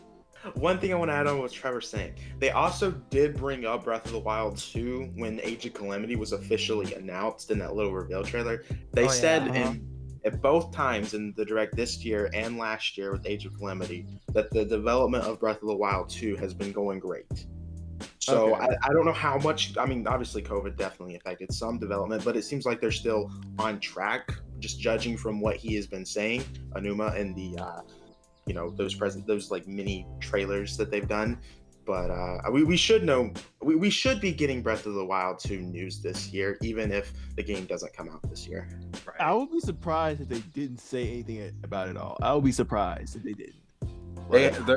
[SPEAKER 4] One thing I want to add on what Trevor's saying. They also did bring up Breath of the Wild 2 when Age of Calamity was officially announced in that little reveal trailer. They said at both times in the direct this year and last year with Age of Calamity that the development of Breath of the Wild 2 has been going great. So
[SPEAKER 3] Okay.
[SPEAKER 4] I don't know how much. I mean, obviously COVID definitely affected some development, but it seems like they're still on track, just judging from what he has been saying, Anuma, and the those like mini trailers that they've done. But we should know we should be getting Breath of the Wild 2 news this year, even if the game doesn't come out this year.
[SPEAKER 1] Right.
[SPEAKER 3] I would be surprised if they didn't say anything about it all. I would be surprised if they didn't.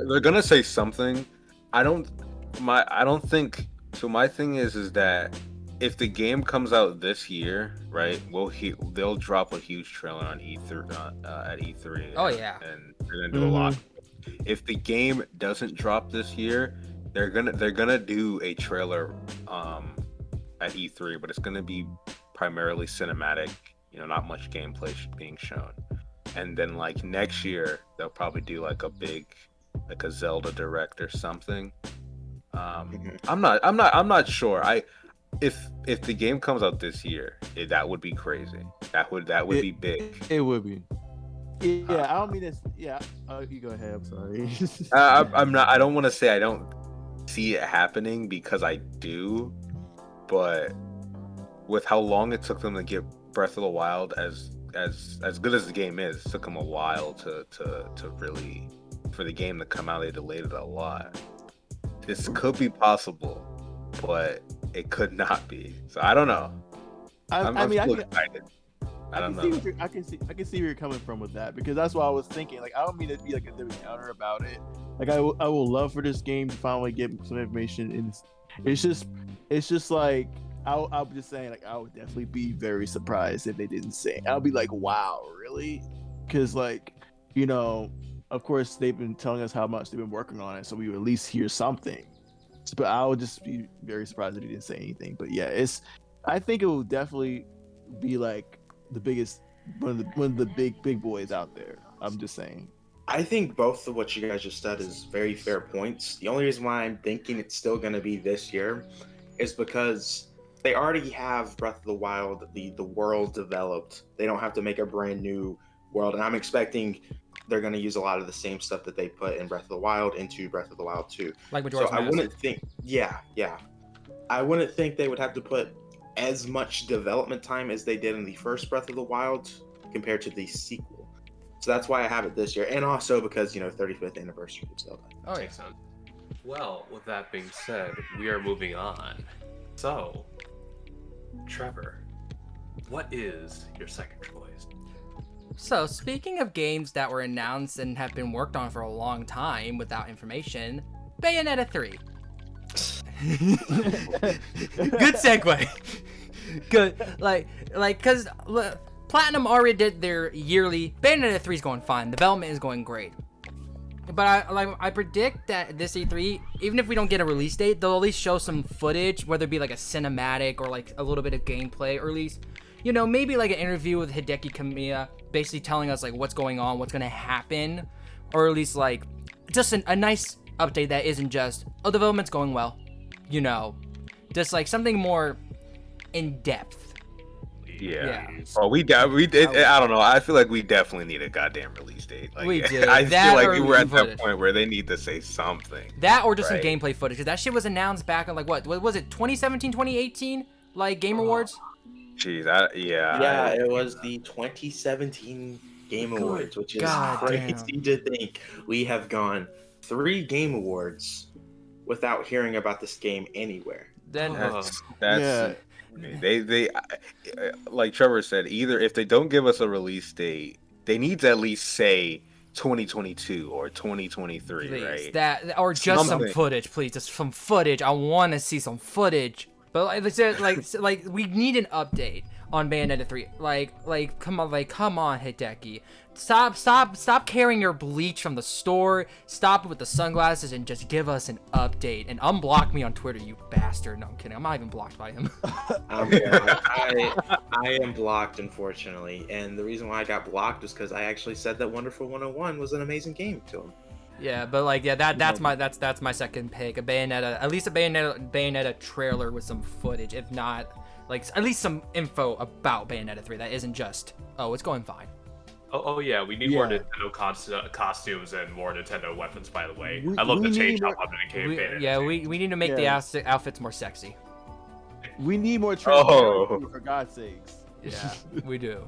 [SPEAKER 5] They're gonna say something. I don't think so. My thing is that if the game comes out this year, right? They'll drop a huge trailer on E3 at E3.
[SPEAKER 2] Oh, yeah.
[SPEAKER 5] And they're gonna do a lot. If the game doesn't drop this year, they're gonna do a trailer at E3, but it's gonna be primarily cinematic. Not much gameplay being shown. And then like next year, they'll probably do like a Zelda direct or something. I'm not sure. If the game comes out this year, that would be crazy. That would be big.
[SPEAKER 3] It would be. Yeah, I don't mean this. Yeah, you go ahead. I'm sorry.
[SPEAKER 5] I'm not. I don't want to say I don't see it happening, because I do, but with how long it took them to get Breath of the Wild as as good as the game is, it took them a while to really for the game to come out. They delayed it a lot. This could be possible, but it could not be. So I don't know. I'm still excited. I don't know.
[SPEAKER 3] I can see where you're coming from with that, because that's what I was thinking. Like, I don't mean to be like a counter about it. Like, I will love for this game to finally get some information, and it's just like I'm just saying, like, I would definitely be very surprised if they didn't say. I'll be like, wow, really? Because, like, you know, of course they've been telling us how much they've been working on it, so we would at least hear something. But I would just be very surprised if they didn't say anything. But yeah, I think it will definitely be like the biggest, one of the big boys out there. I'm just saying.
[SPEAKER 4] I think both of what you guys just said is very fair points. The only reason why I'm thinking it's still going to be this year is because they already have Breath of the Wild, the world developed. They don't have to make a brand new world, and I'm expecting they're going to use a lot of the same stuff that they put in Breath of the Wild into Breath of the Wild 2.
[SPEAKER 2] Like Majora's
[SPEAKER 4] Mask. I wouldn't think, yeah. I wouldn't think they would have to put as much development time as they did in the first Breath of the Wild compared to the sequel. So that's why I have it this year, and also because 35th anniversary of Zelda.
[SPEAKER 2] Oh, yeah.
[SPEAKER 1] Makes sense. Well, with that being said, we are moving on. So, Trevor, what is your second choice?
[SPEAKER 2] So, speaking of games that were announced and have been worked on for a long time without information, Bayonetta 3. Good segue. Good, cause Platinum already did their yearly. Bayonetta 3 is going fine. Development is going great. But I predict that this E3, even if we don't get a release date, they'll at least show some footage, whether it be like a cinematic or like a little bit of gameplay, or at least, maybe like an interview with Hideki Kamiya, basically telling us like what's going on, what's gonna happen, or at least like just a nice update that isn't just, oh, development's going well, just like something more in depth.
[SPEAKER 5] Yeah. Oh, I don't know. I feel like we definitely need a goddamn release date. Like,
[SPEAKER 2] we do.
[SPEAKER 5] I
[SPEAKER 2] that
[SPEAKER 5] feel like we're at
[SPEAKER 2] footage.
[SPEAKER 5] that point where they need to say something.
[SPEAKER 2] That or just some gameplay footage. Because that shit was announced back on like what was it, 2017, 2018? Like Game Awards?
[SPEAKER 5] Jeez,
[SPEAKER 4] Yeah, it was the 2017 Game Awards, which is crazy to think we have gone 3 Game Awards without hearing about this game anywhere.
[SPEAKER 2] Then
[SPEAKER 5] that's they like Trevor said, either if they don't give us a release date, they need to at least say 2022 or 2023,
[SPEAKER 2] please,
[SPEAKER 5] right?
[SPEAKER 2] That or just
[SPEAKER 5] something.
[SPEAKER 2] Some footage, please, just some footage. I want to see some footage. But like we need an update on Bayonetta 3. Like come on, Hideki. Stop carrying your bleach from the store. Stop with the sunglasses and just give us an update. And unblock me on Twitter, you bastard. No, I'm kidding. I'm not even blocked by him.
[SPEAKER 4] I am blocked, unfortunately. And the reason why I got blocked is because I actually said that Wonderful 101 was an amazing game to him.
[SPEAKER 2] Yeah, but that's my second pick. A Bayonetta, at least a Bayonetta trailer with some footage. If not, like at least some info about Bayonetta 3 that isn't just, oh, it's going fine.
[SPEAKER 1] Oh yeah, we need more Nintendo costumes and more Nintendo weapons, by the way. I love the change up on the game.
[SPEAKER 2] We need to make the outfits more sexy.
[SPEAKER 3] We need more transparency, for God's sakes.
[SPEAKER 2] Yeah, we do.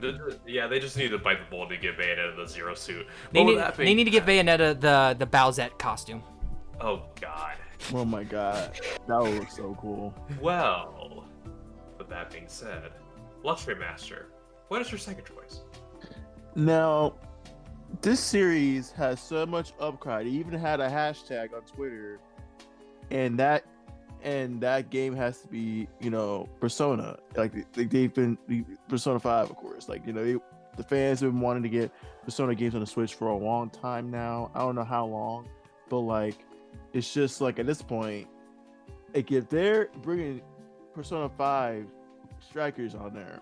[SPEAKER 1] They just need to bite the bullet to give Bayonetta the Zero suit.
[SPEAKER 2] They need to give Bayonetta the Bowsette costume.
[SPEAKER 1] Oh God.
[SPEAKER 3] Oh my God, that would look so cool.
[SPEAKER 1] Well, with that being said, Luxury Master, what is your second choice?
[SPEAKER 3] Now, this series has so much upcry. They even had a hashtag on Twitter, and that game has to be, Persona. Like they've been Persona 5, of course. Like, the fans have been wanting to get Persona games on the Switch for a long time now. I don't know how long, but like, it's just like at this point, like if they're bringing Persona 5 strikers on there,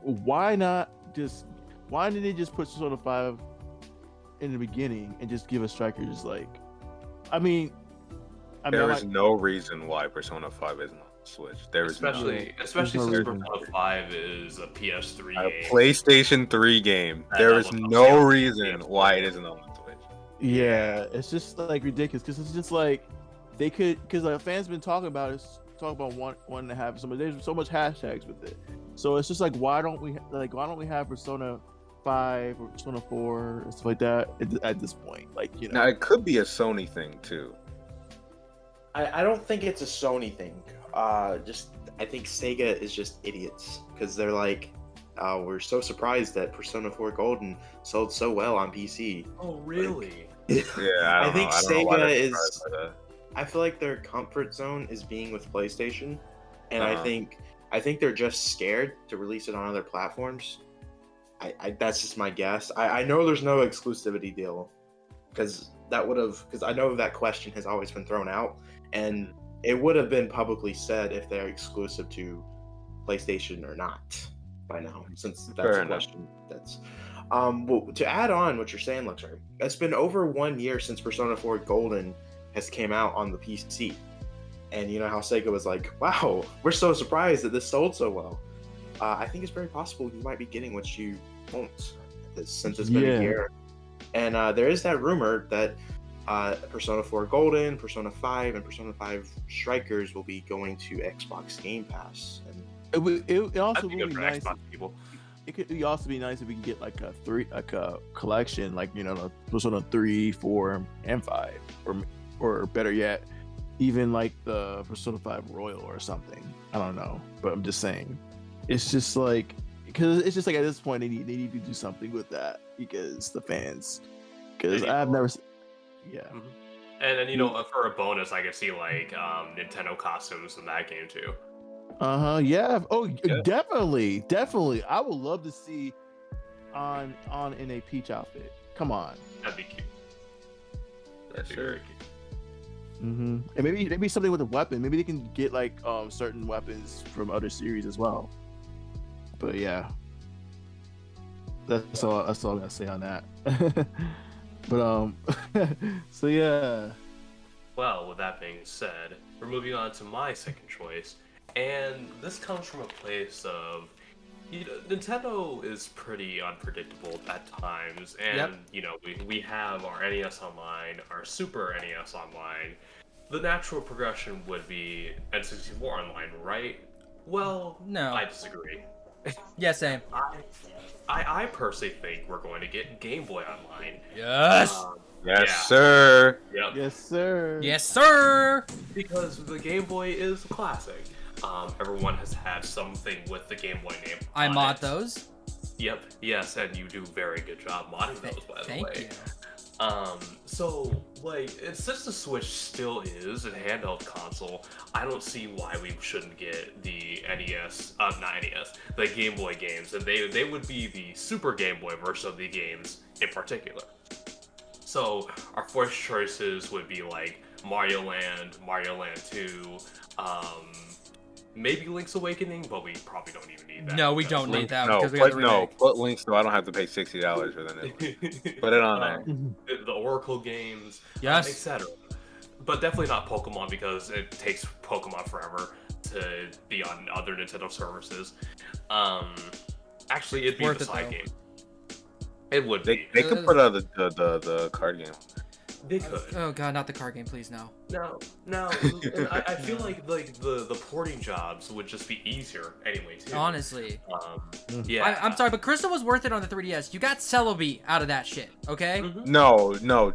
[SPEAKER 3] why didn't they just put Persona 5 in the beginning and just give us strikers? Like,
[SPEAKER 5] there is no reason why Persona 5 isn't on the Switch.
[SPEAKER 1] Especially since Persona 5 is a PS3 game.
[SPEAKER 5] PlayStation 3 game. There is no reason why it isn't on the Switch.
[SPEAKER 3] Yeah, it's just like ridiculous because it's just like they could, because fans been talking about it talk about one and a half. There's so much hashtags with it. So it's just like, why don't we have Persona 5 or Persona 4 and stuff like that at this point? Like, you know.
[SPEAKER 5] Now it could be a Sony thing too.
[SPEAKER 4] I don't think it's a Sony thing. I think Sega is just idiots because they're like, we're so surprised that Persona 4 Golden sold so well on PC.
[SPEAKER 1] Oh, really?
[SPEAKER 5] Yeah, I
[SPEAKER 4] think
[SPEAKER 5] don't know why
[SPEAKER 4] Sega
[SPEAKER 5] they're
[SPEAKER 4] is.
[SPEAKER 5] surprised by that.
[SPEAKER 4] I feel like their comfort zone is being with PlayStation, and
[SPEAKER 5] Uh-huh.
[SPEAKER 4] I think they're just scared to release it on other platforms. I that's just my guess. I know there's no exclusivity deal because I know that question has always been thrown out, and it would have been publicly said if they're exclusive to PlayStation or not by now, since that's
[SPEAKER 5] Fair
[SPEAKER 4] a
[SPEAKER 5] enough.
[SPEAKER 4] question. That's well, to add on what you're saying, Luxor, it's been over 1 year since Persona 4 Golden has came out on the PC, and you know how Sega was like, "Wow, we're so surprised that this sold so well." I think it's very possible you might be getting what you want since it's been
[SPEAKER 3] Yeah.
[SPEAKER 4] a year. And there is that rumor that Persona 4 Golden, Persona 5, and Persona 5 Strikers will be going to Xbox Game Pass. And
[SPEAKER 3] It also
[SPEAKER 1] That'd be
[SPEAKER 3] would
[SPEAKER 1] good
[SPEAKER 3] be
[SPEAKER 1] for
[SPEAKER 3] nice.
[SPEAKER 1] Xbox people.
[SPEAKER 3] It could also be nice if we can get like a collection, like, you know, the Persona 3, 4, and 5, or better yet, even like the Persona 5 Royal or something. I don't know, but I'm just saying, it's just like, because it's just like at this point they need to do something with that because the fans, because I've never, yeah.
[SPEAKER 1] And then, you know, for a bonus, I could see like Nintendo costumes in that game too.
[SPEAKER 3] Yeah. Oh,
[SPEAKER 5] Yeah.
[SPEAKER 3] definitely. I would love to see on in a Peach outfit. Come on.
[SPEAKER 1] That'd be cute. That'd be
[SPEAKER 5] Sure.
[SPEAKER 1] very cute.
[SPEAKER 3] And maybe something with a weapon. Maybe they can get like certain weapons from other series as well. But yeah, that's all I gotta say on that. But so yeah.
[SPEAKER 1] Well, with that being said, we're moving on to my second choice, and this comes from a place of, you know, Nintendo is pretty unpredictable at times, and
[SPEAKER 2] Yep.
[SPEAKER 1] you know, we have our NES Online, our Super NES Online. The natural progression would be N64 Online, right? Well,
[SPEAKER 2] No.
[SPEAKER 1] I disagree.
[SPEAKER 2] Yeah, same.
[SPEAKER 1] I personally think we're going to get Game Boy Online.
[SPEAKER 2] Yes.
[SPEAKER 5] Yes,
[SPEAKER 1] Yeah.
[SPEAKER 5] sir.
[SPEAKER 1] Yep.
[SPEAKER 3] Yes, sir.
[SPEAKER 2] Yes, sir.
[SPEAKER 1] Because the Game Boy is a classic. Everyone has had something with the Game Boy name.
[SPEAKER 2] I
[SPEAKER 1] on
[SPEAKER 2] mod
[SPEAKER 1] it.
[SPEAKER 2] those.
[SPEAKER 1] Yep. Yes, and you do very good job modding those, by the
[SPEAKER 2] Thank
[SPEAKER 1] way.
[SPEAKER 2] you.
[SPEAKER 1] So like, since the Switch still is a handheld console, I don't see why we shouldn't get the NES, not NES, the Game Boy games, and they would be the Super Game Boy version of the games in particular. So our first choices would be like Mario Land 2, maybe Link's Awakening, but we probably don't even need that.
[SPEAKER 2] No, we
[SPEAKER 1] because-
[SPEAKER 2] don't need that
[SPEAKER 5] No,
[SPEAKER 2] because we got
[SPEAKER 5] put,
[SPEAKER 2] the
[SPEAKER 5] no,
[SPEAKER 2] remake.
[SPEAKER 5] put links so I don't have to pay $60 for the new. Put it on there.
[SPEAKER 1] The Oracle games,
[SPEAKER 2] Yes.
[SPEAKER 1] etc. But definitely not Pokemon because it takes Pokemon forever to be on other Nintendo services. Actually, it'd be
[SPEAKER 2] Worth
[SPEAKER 1] the
[SPEAKER 2] it,
[SPEAKER 1] side
[SPEAKER 2] though.
[SPEAKER 1] game. It would
[SPEAKER 5] They
[SPEAKER 1] be.
[SPEAKER 5] could put out the card game.
[SPEAKER 1] They could.
[SPEAKER 2] Oh god, not the card game, please no.
[SPEAKER 1] No. I feel like the porting jobs would just be easier anyway too.
[SPEAKER 2] Honestly.
[SPEAKER 1] Yeah.
[SPEAKER 2] I'm sorry, but Crystal was worth it on the 3DS. You got Celebi out of that shit, okay?
[SPEAKER 1] Mhm.
[SPEAKER 5] No,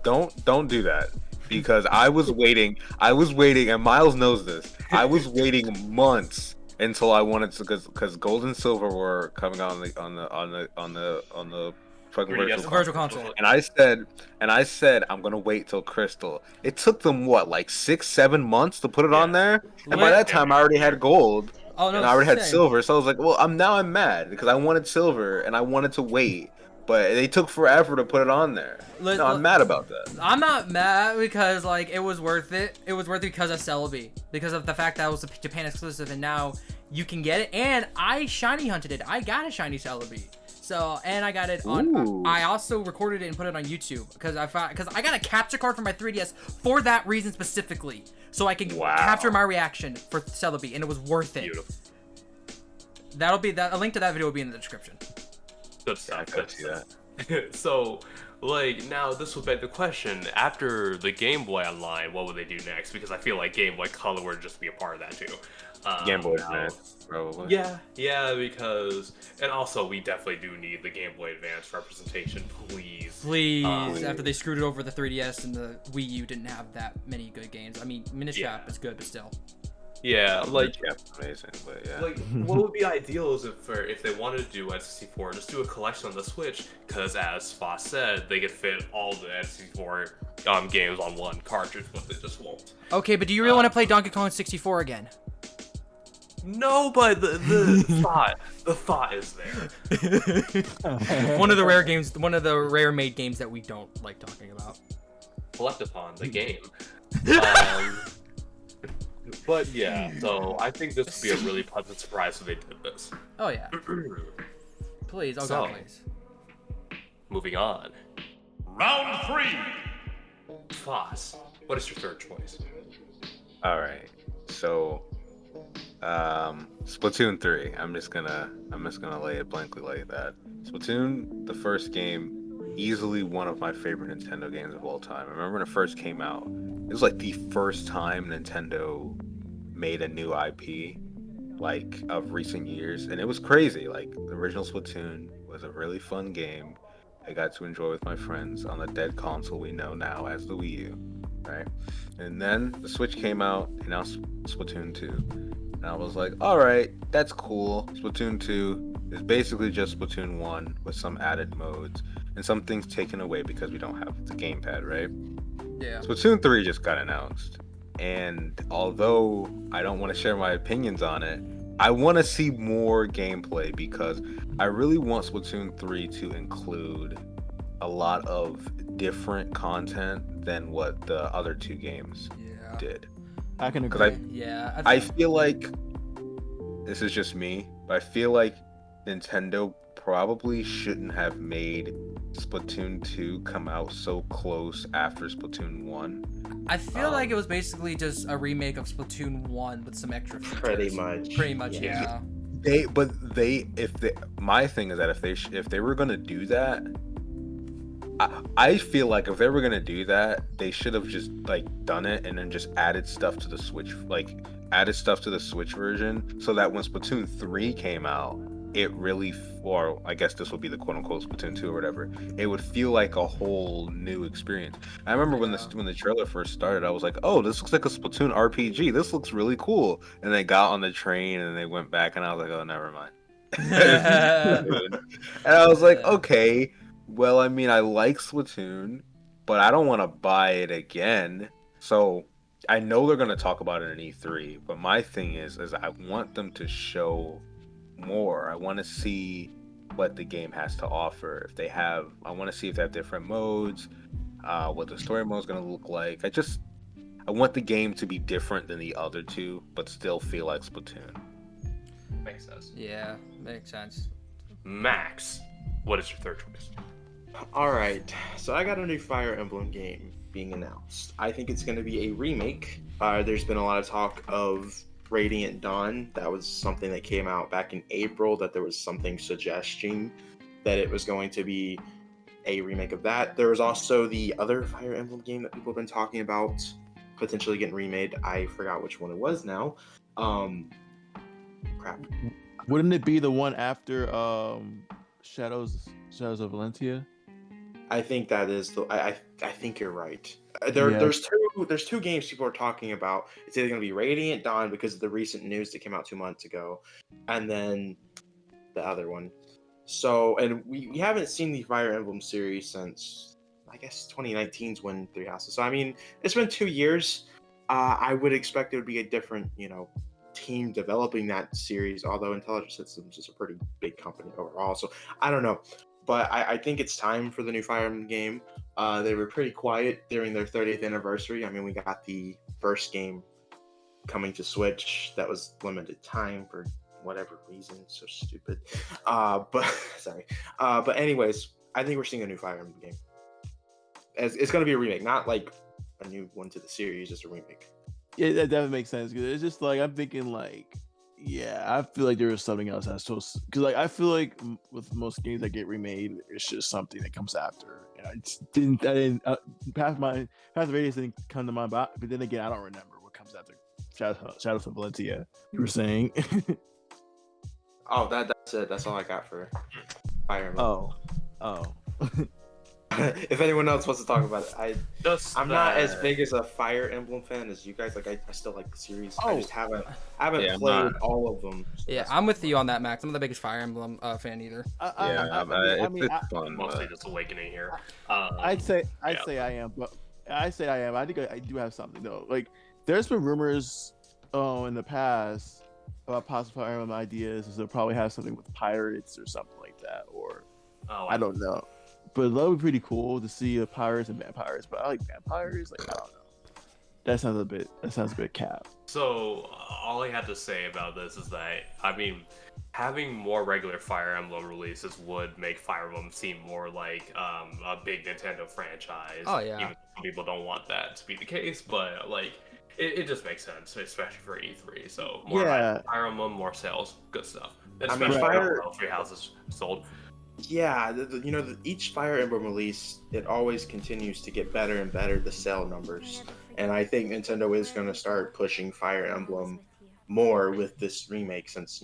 [SPEAKER 5] don't do that. Because I was waiting, and Miles knows this. I was waiting months until I wanted to, because Gold and Silver were coming out on the fucking
[SPEAKER 1] 3DS
[SPEAKER 5] virtual
[SPEAKER 2] Virtual
[SPEAKER 5] console.
[SPEAKER 2] console.
[SPEAKER 5] And I said I'm gonna wait till Crystal. It took them what, like 6-7 months to put it on there, and by that time I already had Gold.
[SPEAKER 2] Oh no,
[SPEAKER 5] And I already had
[SPEAKER 2] same.
[SPEAKER 5] Silver, so I was like, well, I'm mad because I wanted Silver and I wanted to wait, but they took forever to put it on there.
[SPEAKER 2] Let-
[SPEAKER 5] No, I'm mad about that.
[SPEAKER 2] I'm not mad because like it was worth it. It was worth it because of Celebi, because of the fact that it was a Japan exclusive, and now you can get it. And I shiny hunted it. I got a shiny Celebi. So, and I got it on.
[SPEAKER 5] Ooh.
[SPEAKER 2] I also recorded it and put it on YouTube because I got a capture card for my 3DS for that reason specifically, so I can
[SPEAKER 5] Wow.
[SPEAKER 2] capture my reaction for Celebi, and it was worth it.
[SPEAKER 1] Beautiful.
[SPEAKER 2] That'll be that. A link to that video will be in the description.
[SPEAKER 1] Good
[SPEAKER 5] Yeah, I
[SPEAKER 1] stuff.
[SPEAKER 5] could see that.
[SPEAKER 1] So, Like, now this would beg the question, after the Game Boy Online, what would they do next? Because I feel like Game Boy Color would just be a part of that too.
[SPEAKER 5] Game Boy
[SPEAKER 1] Now,
[SPEAKER 5] Advance, probably.
[SPEAKER 1] yeah, because, and also we definitely do need the Game Boy Advance representation, please.
[SPEAKER 2] Please,
[SPEAKER 1] Um,
[SPEAKER 2] after they screwed it over the 3DS and the Wii U didn't have that many good games. I mean, Minish
[SPEAKER 1] Yeah.
[SPEAKER 2] Cap is good, but still.
[SPEAKER 1] Yeah, like,
[SPEAKER 5] Yeah, amazing, but yeah.
[SPEAKER 1] like what would be ideal is if they wanted to do N64, just do a collection on the Switch, because as Foss said, they could fit all the N64 games on one cartridge, but they just won't.
[SPEAKER 2] Okay, but do you really want to play Donkey Kong 64 again?
[SPEAKER 1] No, but the thought is there.
[SPEAKER 2] One of the rare games, one of the rare made games that we don't like talking about.
[SPEAKER 1] Collectathon, the game. Um, but yeah, so I think this would be a really pleasant surprise if they did this.
[SPEAKER 2] Oh yeah. Please, oh
[SPEAKER 1] So-
[SPEAKER 2] god, please.
[SPEAKER 1] Moving on.
[SPEAKER 6] Round 3.
[SPEAKER 1] Foss, what is your third choice?
[SPEAKER 5] All right, so Splatoon 3. I'm just gonna lay it blankly like that. Splatoon, the first game, easily one of my favorite Nintendo games of all time. I remember when it first came out. It was like the first time Nintendo made a new IP, like, of recent years, and it was crazy. Like, the original Splatoon was a really fun game. I got to enjoy with my friends on the dead console we know now as the Wii U, right? And then the Switch came out, and now Splatoon 2. And I was like, all right, that's cool. Splatoon 2 is basically just Splatoon 1 with some added modes and some things taken away because we don't have the gamepad, right?
[SPEAKER 2] Yeah.
[SPEAKER 5] Splatoon 3 just got announced. And although I don't want to share my opinions on it, I want to see more gameplay because I really want Splatoon 3 to include a lot of different content than what the other two games
[SPEAKER 2] Yeah.
[SPEAKER 5] did.
[SPEAKER 3] I can
[SPEAKER 5] Because
[SPEAKER 3] agree.
[SPEAKER 2] Yeah.
[SPEAKER 5] I feel like this is just me, but I feel like Nintendo probably shouldn't have made Splatoon 2 come out so close after Splatoon 1.
[SPEAKER 2] I feel like it was basically just a remake of Splatoon 1 with some extra features.
[SPEAKER 4] Pretty much.
[SPEAKER 2] Pretty much, yeah.
[SPEAKER 5] My thing is that if they were gonna do that, I feel like if they were gonna do that, they should have just like done it and then just added stuff to the Switch, version, so that when Splatoon 3 came out, it really, or I guess this would be the quote unquote Splatoon 2 or whatever, it would feel like a whole new experience. I remember when the trailer first started, I was like, oh, this looks like a Splatoon RPG. This looks really cool. And they got on the train and they went back, and I was like, oh, never mind. And I was like, okay, well, I mean, I like Splatoon, but I don't want to buy it again. So I know they're going to talk about it in E3, but my thing is I want them to show more. I want to see what the game has to offer. I want to see if they have different modes, what the story mode is going to look like. I want the game to be different than the other two, but still feel like Splatoon.
[SPEAKER 1] Makes sense.
[SPEAKER 2] Yeah, makes sense.
[SPEAKER 1] Max, what is your third choice?
[SPEAKER 4] Alright, so I got a new Fire Emblem game being announced. I think it's going to be a remake. There's been a lot of talk of Radiant Dawn. That was something that came out back in April, that there was something suggesting that it was going to be a remake of that. There was also the other Fire Emblem game that people have been talking about potentially getting remade. I forgot which one it was now. Crap.
[SPEAKER 3] Wouldn't it be the one after Shadows of Valentia?
[SPEAKER 4] I think that is the. I think you're right.
[SPEAKER 3] Yeah.
[SPEAKER 4] There's two games people are talking about. It's either going to be Radiant Dawn because of the recent news that came out 2 months ago, and then the other one. So, and we haven't seen the Fire Emblem series since, I guess, 2019's when Three Houses. So I mean, it's been 2 years. I would expect it would be a different, team developing that series. Although Intelligent Systems is a pretty big company overall, so I don't know. But I think it's time for the new Fire Emblem game. They were pretty quiet during their 30th anniversary. I mean, we got the first game coming to Switch that was limited time for whatever reason. So stupid. But sorry. But anyways, I think we're seeing a new Fire Emblem game. It's going to be a remake, not like a new one to the series, just a remake.
[SPEAKER 3] Yeah, that definitely makes sense. Cause it's just like I'm thinking like. Yeah, I feel like there was something else because like I feel like with most games that get remade, it's just something that comes after, I didn't past the radius didn't come to mind. But then again, I don't remember what comes after Shadows of Valencia. You were saying?
[SPEAKER 4] Oh, that's it. That's all I got for Fire Emblem.
[SPEAKER 3] Oh.
[SPEAKER 4] If anyone else wants to talk about it, I'm not as
[SPEAKER 1] that-
[SPEAKER 4] big as a Fire Emblem fan as you guys. Like I still like the series. I
[SPEAKER 3] Oh.
[SPEAKER 4] just haven't
[SPEAKER 5] Yeah, I'm
[SPEAKER 4] played
[SPEAKER 5] not.
[SPEAKER 4] all of them. So
[SPEAKER 2] Yeah,
[SPEAKER 4] that's
[SPEAKER 2] I'm with you on that, Max. I'm not the biggest Fire Emblem fan either.
[SPEAKER 5] It's fun.
[SPEAKER 1] Mostly
[SPEAKER 5] But
[SPEAKER 1] just Awakening here.
[SPEAKER 3] I'd say
[SPEAKER 1] yeah.
[SPEAKER 3] I am, but I say I am. I think I do have something though. Like there's been rumors, in the past about possible Fire Emblem ideas. So they'll probably have something with pirates or something like that, or
[SPEAKER 1] Oh,
[SPEAKER 3] I don't know. But that would be pretty cool to see pirates and vampires. But I like vampires. Like I don't know. That sounds a bit cap.
[SPEAKER 1] So all I have to say about this is that having more regular Fire Emblem releases would make Fire Emblem seem more like a big Nintendo franchise.
[SPEAKER 2] Oh, yeah.
[SPEAKER 1] Even though some people don't want that to be the case, but like it just makes sense, especially for E3. So more
[SPEAKER 3] Yeah.
[SPEAKER 1] Fire Emblem, more sales, good stuff.
[SPEAKER 4] I mean,
[SPEAKER 1] Especially
[SPEAKER 4] Fire-
[SPEAKER 1] how Three Houses sold.
[SPEAKER 4] Yeah, each Fire Emblem release, it always continues to get better and better, the sale numbers. And I think Nintendo is going to start pushing Fire Emblem more with this remake since,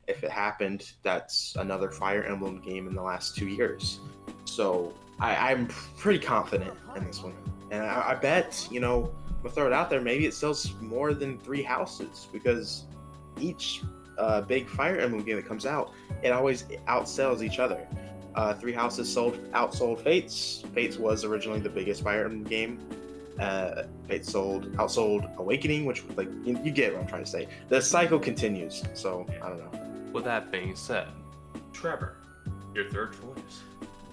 [SPEAKER 4] if it happened, that's another Fire Emblem game in the last 2 years. So I'm pretty confident in this one. And I bet, I'm going to throw it out there, maybe it sells more than 3 houses because each big Fire Emblem game that comes out, it always outsells each other. 3 Houses outsold Fates. Fates was originally the biggest Fire Emblem game. Fates outsold Awakening, which like you get what I'm trying to say. The cycle continues. So I don't know.
[SPEAKER 1] With that being said, Trevor, your third choice.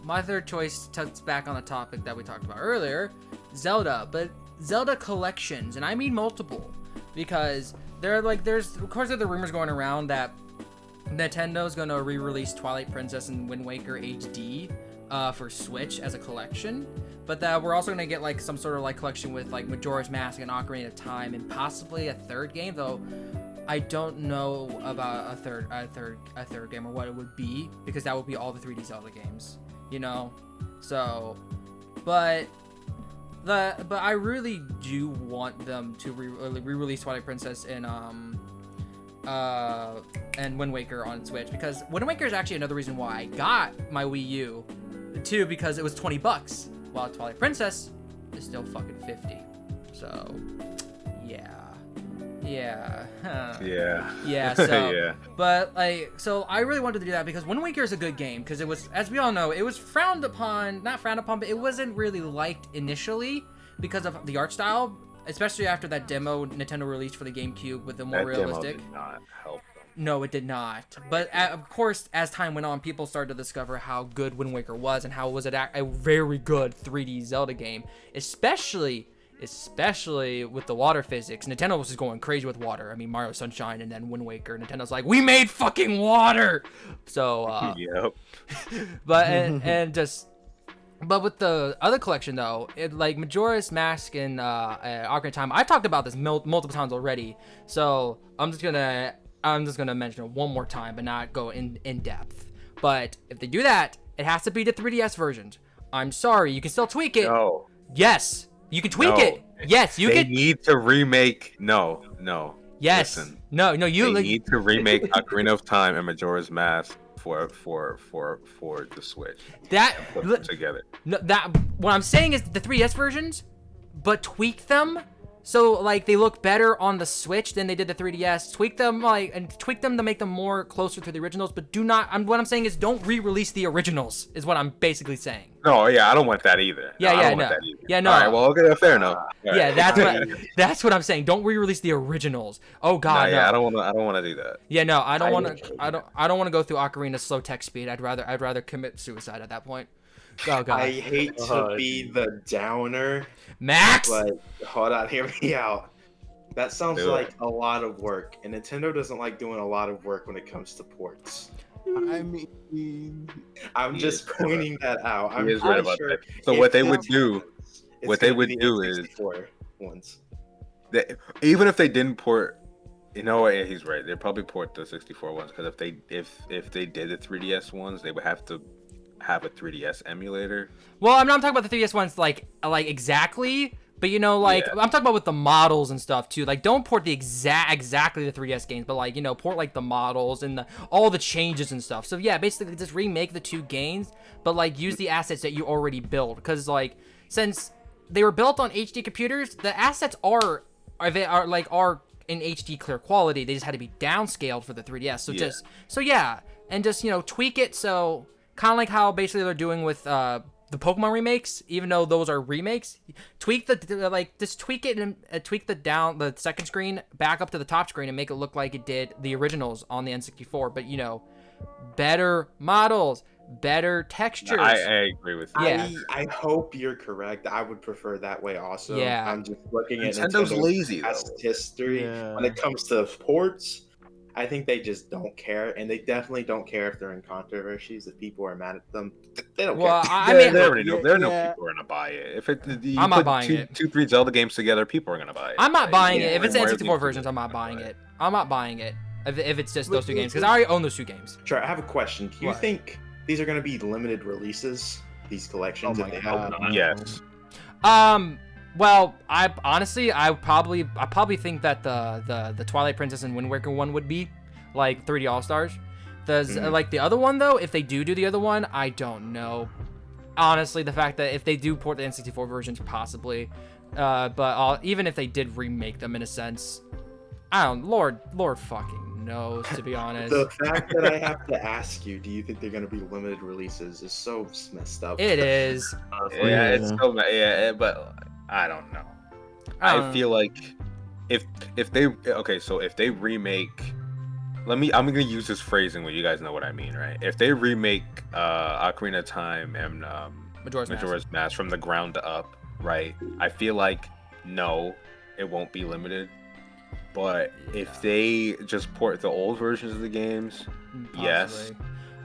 [SPEAKER 2] My third choice touches back on the topic that we talked about earlier, Zelda, but Zelda collections, and I mean multiple, because there's of course the rumors going around that Nintendo's gonna re-release Twilight Princess and Wind Waker HD for Switch as a collection, but that we're also gonna get like some sort of like collection with like Majora's Mask and Ocarina of Time and possibly a third game, though I don't know about a third game or what it would be, because that would be all the 3D Zelda games, So, but I really do want them to re-release Twilight Princess and Wind Waker on Switch, because Wind Waker is actually another reason why I got my Wii U too, because it was $20, while Twilight Princess is still fucking $50. So, yeah. So,
[SPEAKER 5] Yeah.
[SPEAKER 2] but so I really wanted to do that because Wind Waker is a good game, because it was, as we all know, it was not frowned upon, but it wasn't really liked initially because of the art style, especially after that demo Nintendo released for the GameCube with the more realistic.
[SPEAKER 5] Demo did not help them.
[SPEAKER 2] No, it did not. But of course, as time went on, people started to discover how good Wind Waker was and how it was a very good 3D Zelda game, especially with the water physics. Nintendo was just going crazy with water. I mean, Mario Sunshine and then Wind Waker. Nintendo's like, we made fucking water. So,
[SPEAKER 5] Yep.
[SPEAKER 2] But with the other collection though, it like Majora's Mask and Ocarina of Time, I've talked about this multiple times already. So I'm just gonna mention it one more time, but not go in depth. But if they do that, it has to be the 3DS versions. I'm sorry, you can still tweak it.
[SPEAKER 5] No.
[SPEAKER 2] Yes, you can tweak
[SPEAKER 5] No.
[SPEAKER 2] it. Yes, you
[SPEAKER 5] They
[SPEAKER 2] can.
[SPEAKER 5] need to remake. No.
[SPEAKER 2] Yes.
[SPEAKER 5] Listen,
[SPEAKER 2] No. You
[SPEAKER 5] they need to remake Ocarina of Time and Majora's Mask for the Switch.
[SPEAKER 2] that.
[SPEAKER 5] Put them together.
[SPEAKER 2] No, that what I'm saying is the 3DS versions, but tweak them so like they look better on the Switch than they did the 3DS. Tweak them to make them more closer to the originals, but do not. What I'm saying is don't re-release the originals. Is what I'm basically saying.
[SPEAKER 5] No, yeah, I don't want that either.
[SPEAKER 2] Yeah,
[SPEAKER 5] I
[SPEAKER 2] yeah,
[SPEAKER 5] don't want
[SPEAKER 2] no.
[SPEAKER 5] that either.
[SPEAKER 2] Yeah, no.
[SPEAKER 5] All right, well, okay, fair enough. All
[SPEAKER 2] Yeah,
[SPEAKER 5] right.
[SPEAKER 2] that's what I'm saying. Don't re-release the originals. Oh God,
[SPEAKER 5] Yeah,
[SPEAKER 2] no.
[SPEAKER 5] I don't want to do that.
[SPEAKER 2] Yeah, no, I don't want to go through Ocarina's slow text speed. I'd rather commit suicide at that point. Oh God.
[SPEAKER 4] I hate to be the downer,
[SPEAKER 2] Max.
[SPEAKER 4] but hold on, hear me out. That sounds
[SPEAKER 5] Do it.
[SPEAKER 4] like a lot of work, and Nintendo doesn't like doing a lot of work when it comes to ports.
[SPEAKER 3] I mean,
[SPEAKER 4] I'm just pointing that out. I'm
[SPEAKER 5] He is right
[SPEAKER 4] pretty
[SPEAKER 5] about
[SPEAKER 4] sure
[SPEAKER 5] that. So
[SPEAKER 4] if
[SPEAKER 5] what they would
[SPEAKER 4] this
[SPEAKER 5] do,
[SPEAKER 4] happens, it's
[SPEAKER 5] what they
[SPEAKER 4] gonna
[SPEAKER 5] would
[SPEAKER 4] be
[SPEAKER 5] do
[SPEAKER 4] the
[SPEAKER 5] is-
[SPEAKER 4] 64 ones.
[SPEAKER 5] even if they didn't port, you know what? Yeah, he's right. They'd probably port the 64 ones because if they did the 3DS ones, they would have to have a 3DS emulator.
[SPEAKER 2] Well, I'm not talking about the 3DS ones like exactly, but you know, like I'm talking about with the models and stuff too. Like, don't port the exactly the 3DS games, but like, you know, port like the models and all the changes and stuff. So yeah, basically just remake the 2 games, but like use the assets that you already built, because like since they were built on HD computers, the assets are in HD clear quality. They just had to be downscaled for the 3DS. So and just, you know, tweak it. So kind of like how basically they're doing with the Pokemon remakes, even though those are remakes, tweak just tweak it and tweak the second screen back up to the top screen and make it look like it did the originals on the N64. But you know, better models, better textures.
[SPEAKER 5] I agree with you.
[SPEAKER 2] Yeah.
[SPEAKER 4] I hope you're correct. I would prefer that way also.
[SPEAKER 2] Yeah.
[SPEAKER 4] I'm just looking at
[SPEAKER 5] Nintendo's lazy,
[SPEAKER 4] past
[SPEAKER 5] though.
[SPEAKER 4] history.
[SPEAKER 3] Yeah.
[SPEAKER 4] When it comes to ports, I think they just don't care, and they definitely don't care if they're in controversies. If people are mad at them, they don't
[SPEAKER 2] Well,
[SPEAKER 4] care.
[SPEAKER 2] I mean,
[SPEAKER 5] they already know. There are no
[SPEAKER 3] Yeah.
[SPEAKER 5] people are gonna buy it. If you
[SPEAKER 2] I'm not
[SPEAKER 5] put
[SPEAKER 2] buying it.
[SPEAKER 5] 3 Zelda games together, people are gonna buy it.
[SPEAKER 2] I'm not buying
[SPEAKER 4] yeah,
[SPEAKER 2] it. If it's
[SPEAKER 5] Mario
[SPEAKER 2] N64
[SPEAKER 5] games
[SPEAKER 2] versions, I'm not
[SPEAKER 5] together,
[SPEAKER 2] buying
[SPEAKER 5] buy
[SPEAKER 2] it. I'm not buying it if it's just those 2 games, because I already own those 2 games.
[SPEAKER 4] Sure, I have a question. Do you
[SPEAKER 2] What?
[SPEAKER 4] think these are going to be limited releases? These collections,
[SPEAKER 3] Oh
[SPEAKER 4] if
[SPEAKER 3] my
[SPEAKER 4] they
[SPEAKER 3] God.
[SPEAKER 4] have
[SPEAKER 5] Yes.
[SPEAKER 2] Well, I probably think that the Twilight Princess and Wind Waker one would be like 3D All Stars. Like the other one though, if they do the other one, I don't know. Honestly, the fact that if they do port the N64 versions, possibly, but even if they did remake them in a sense, I don't. Lord fucking knows, to be honest.
[SPEAKER 4] The fact that I have to ask you, do you think they're going to be limited releases, is so messed up.
[SPEAKER 2] It is.
[SPEAKER 5] Yeah, it's so but I don't know. I feel like if they remake, I'm gonna use this phrasing where you guys know what I mean, right? If they remake Ocarina of Time and Majora's Mask from the ground up, right? I feel like no, it won't be limited. But if they just port the old versions of the games, yes.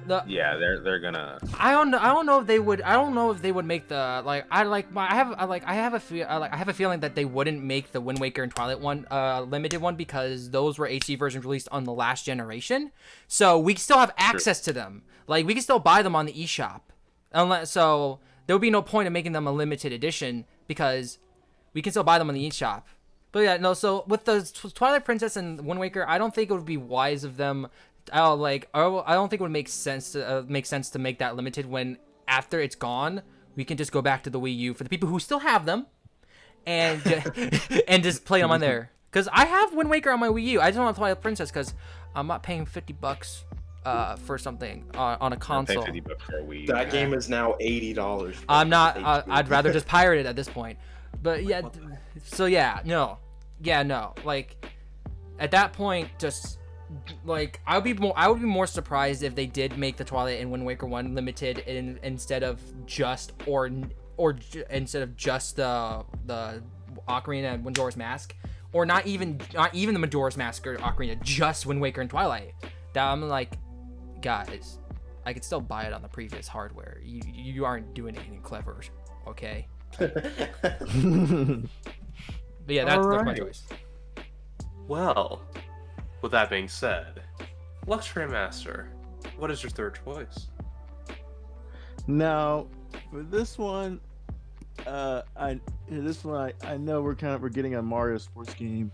[SPEAKER 5] They're gonna.
[SPEAKER 2] I don't know if they would. I don't know if they would make the I have a feeling that they wouldn't make the Wind Waker and Twilight one limited one, because those were HD versions released on the last generation. So we still have access to them. Like, we can still buy them on the eShop. So there would be no point in making them a limited edition, because we can still buy them on the eShop. But yeah, no. So with the Twilight Princess and Wind Waker, I don't think it would be wise of them. I don't think it would make sense to make that limited, when after it's gone, we can just go back to the Wii U for the people who still have them, and and just play them on there. Because I have Wind Waker on my Wii U. I just don't want Twilight Princess because I'm not paying $50 for something on a console.
[SPEAKER 5] $50 for a Wii U.
[SPEAKER 4] That game is now $80.
[SPEAKER 2] I'm not. I'd rather just pirate it at this point. But yeah, so no. Like, at that point, just like I would be more surprised if they did make the Twilight and Wind Waker one limited instead of just the Ocarina and Majora's Mask, or not even the Majora's Mask or Ocarina, just Wind Waker and Twilight. That I'm like, guys, I could still buy it on the previous hardware. You aren't doing anything clever, okay? But yeah, that's my choice.
[SPEAKER 1] Well, with that being said, Luxury Master, what is your third choice?
[SPEAKER 3] Now, for this one, I know we're getting a Mario sports game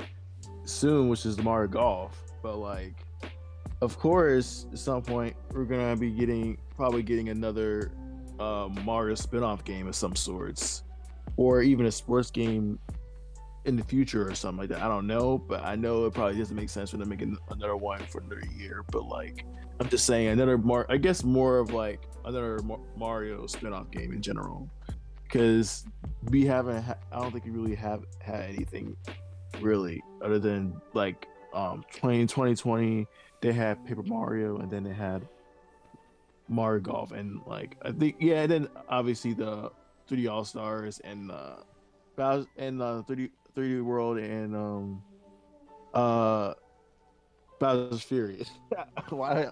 [SPEAKER 3] soon, which is the Mario Golf. But like, of course, at some point we're gonna be probably getting another Mario spin-off game of some sorts, or even a sports game in the future or something like that. I don't know, but I know it probably doesn't make sense for them making another one for another year. But like, I'm just saying I guess more of like another Mario spin-off game in general, because I don't think we really have had anything really other than like 2020 they had Paper Mario, and then they had Mario Golf, and like I think and then obviously the 3D All Stars and 3D World and Bowser's Fury. Why?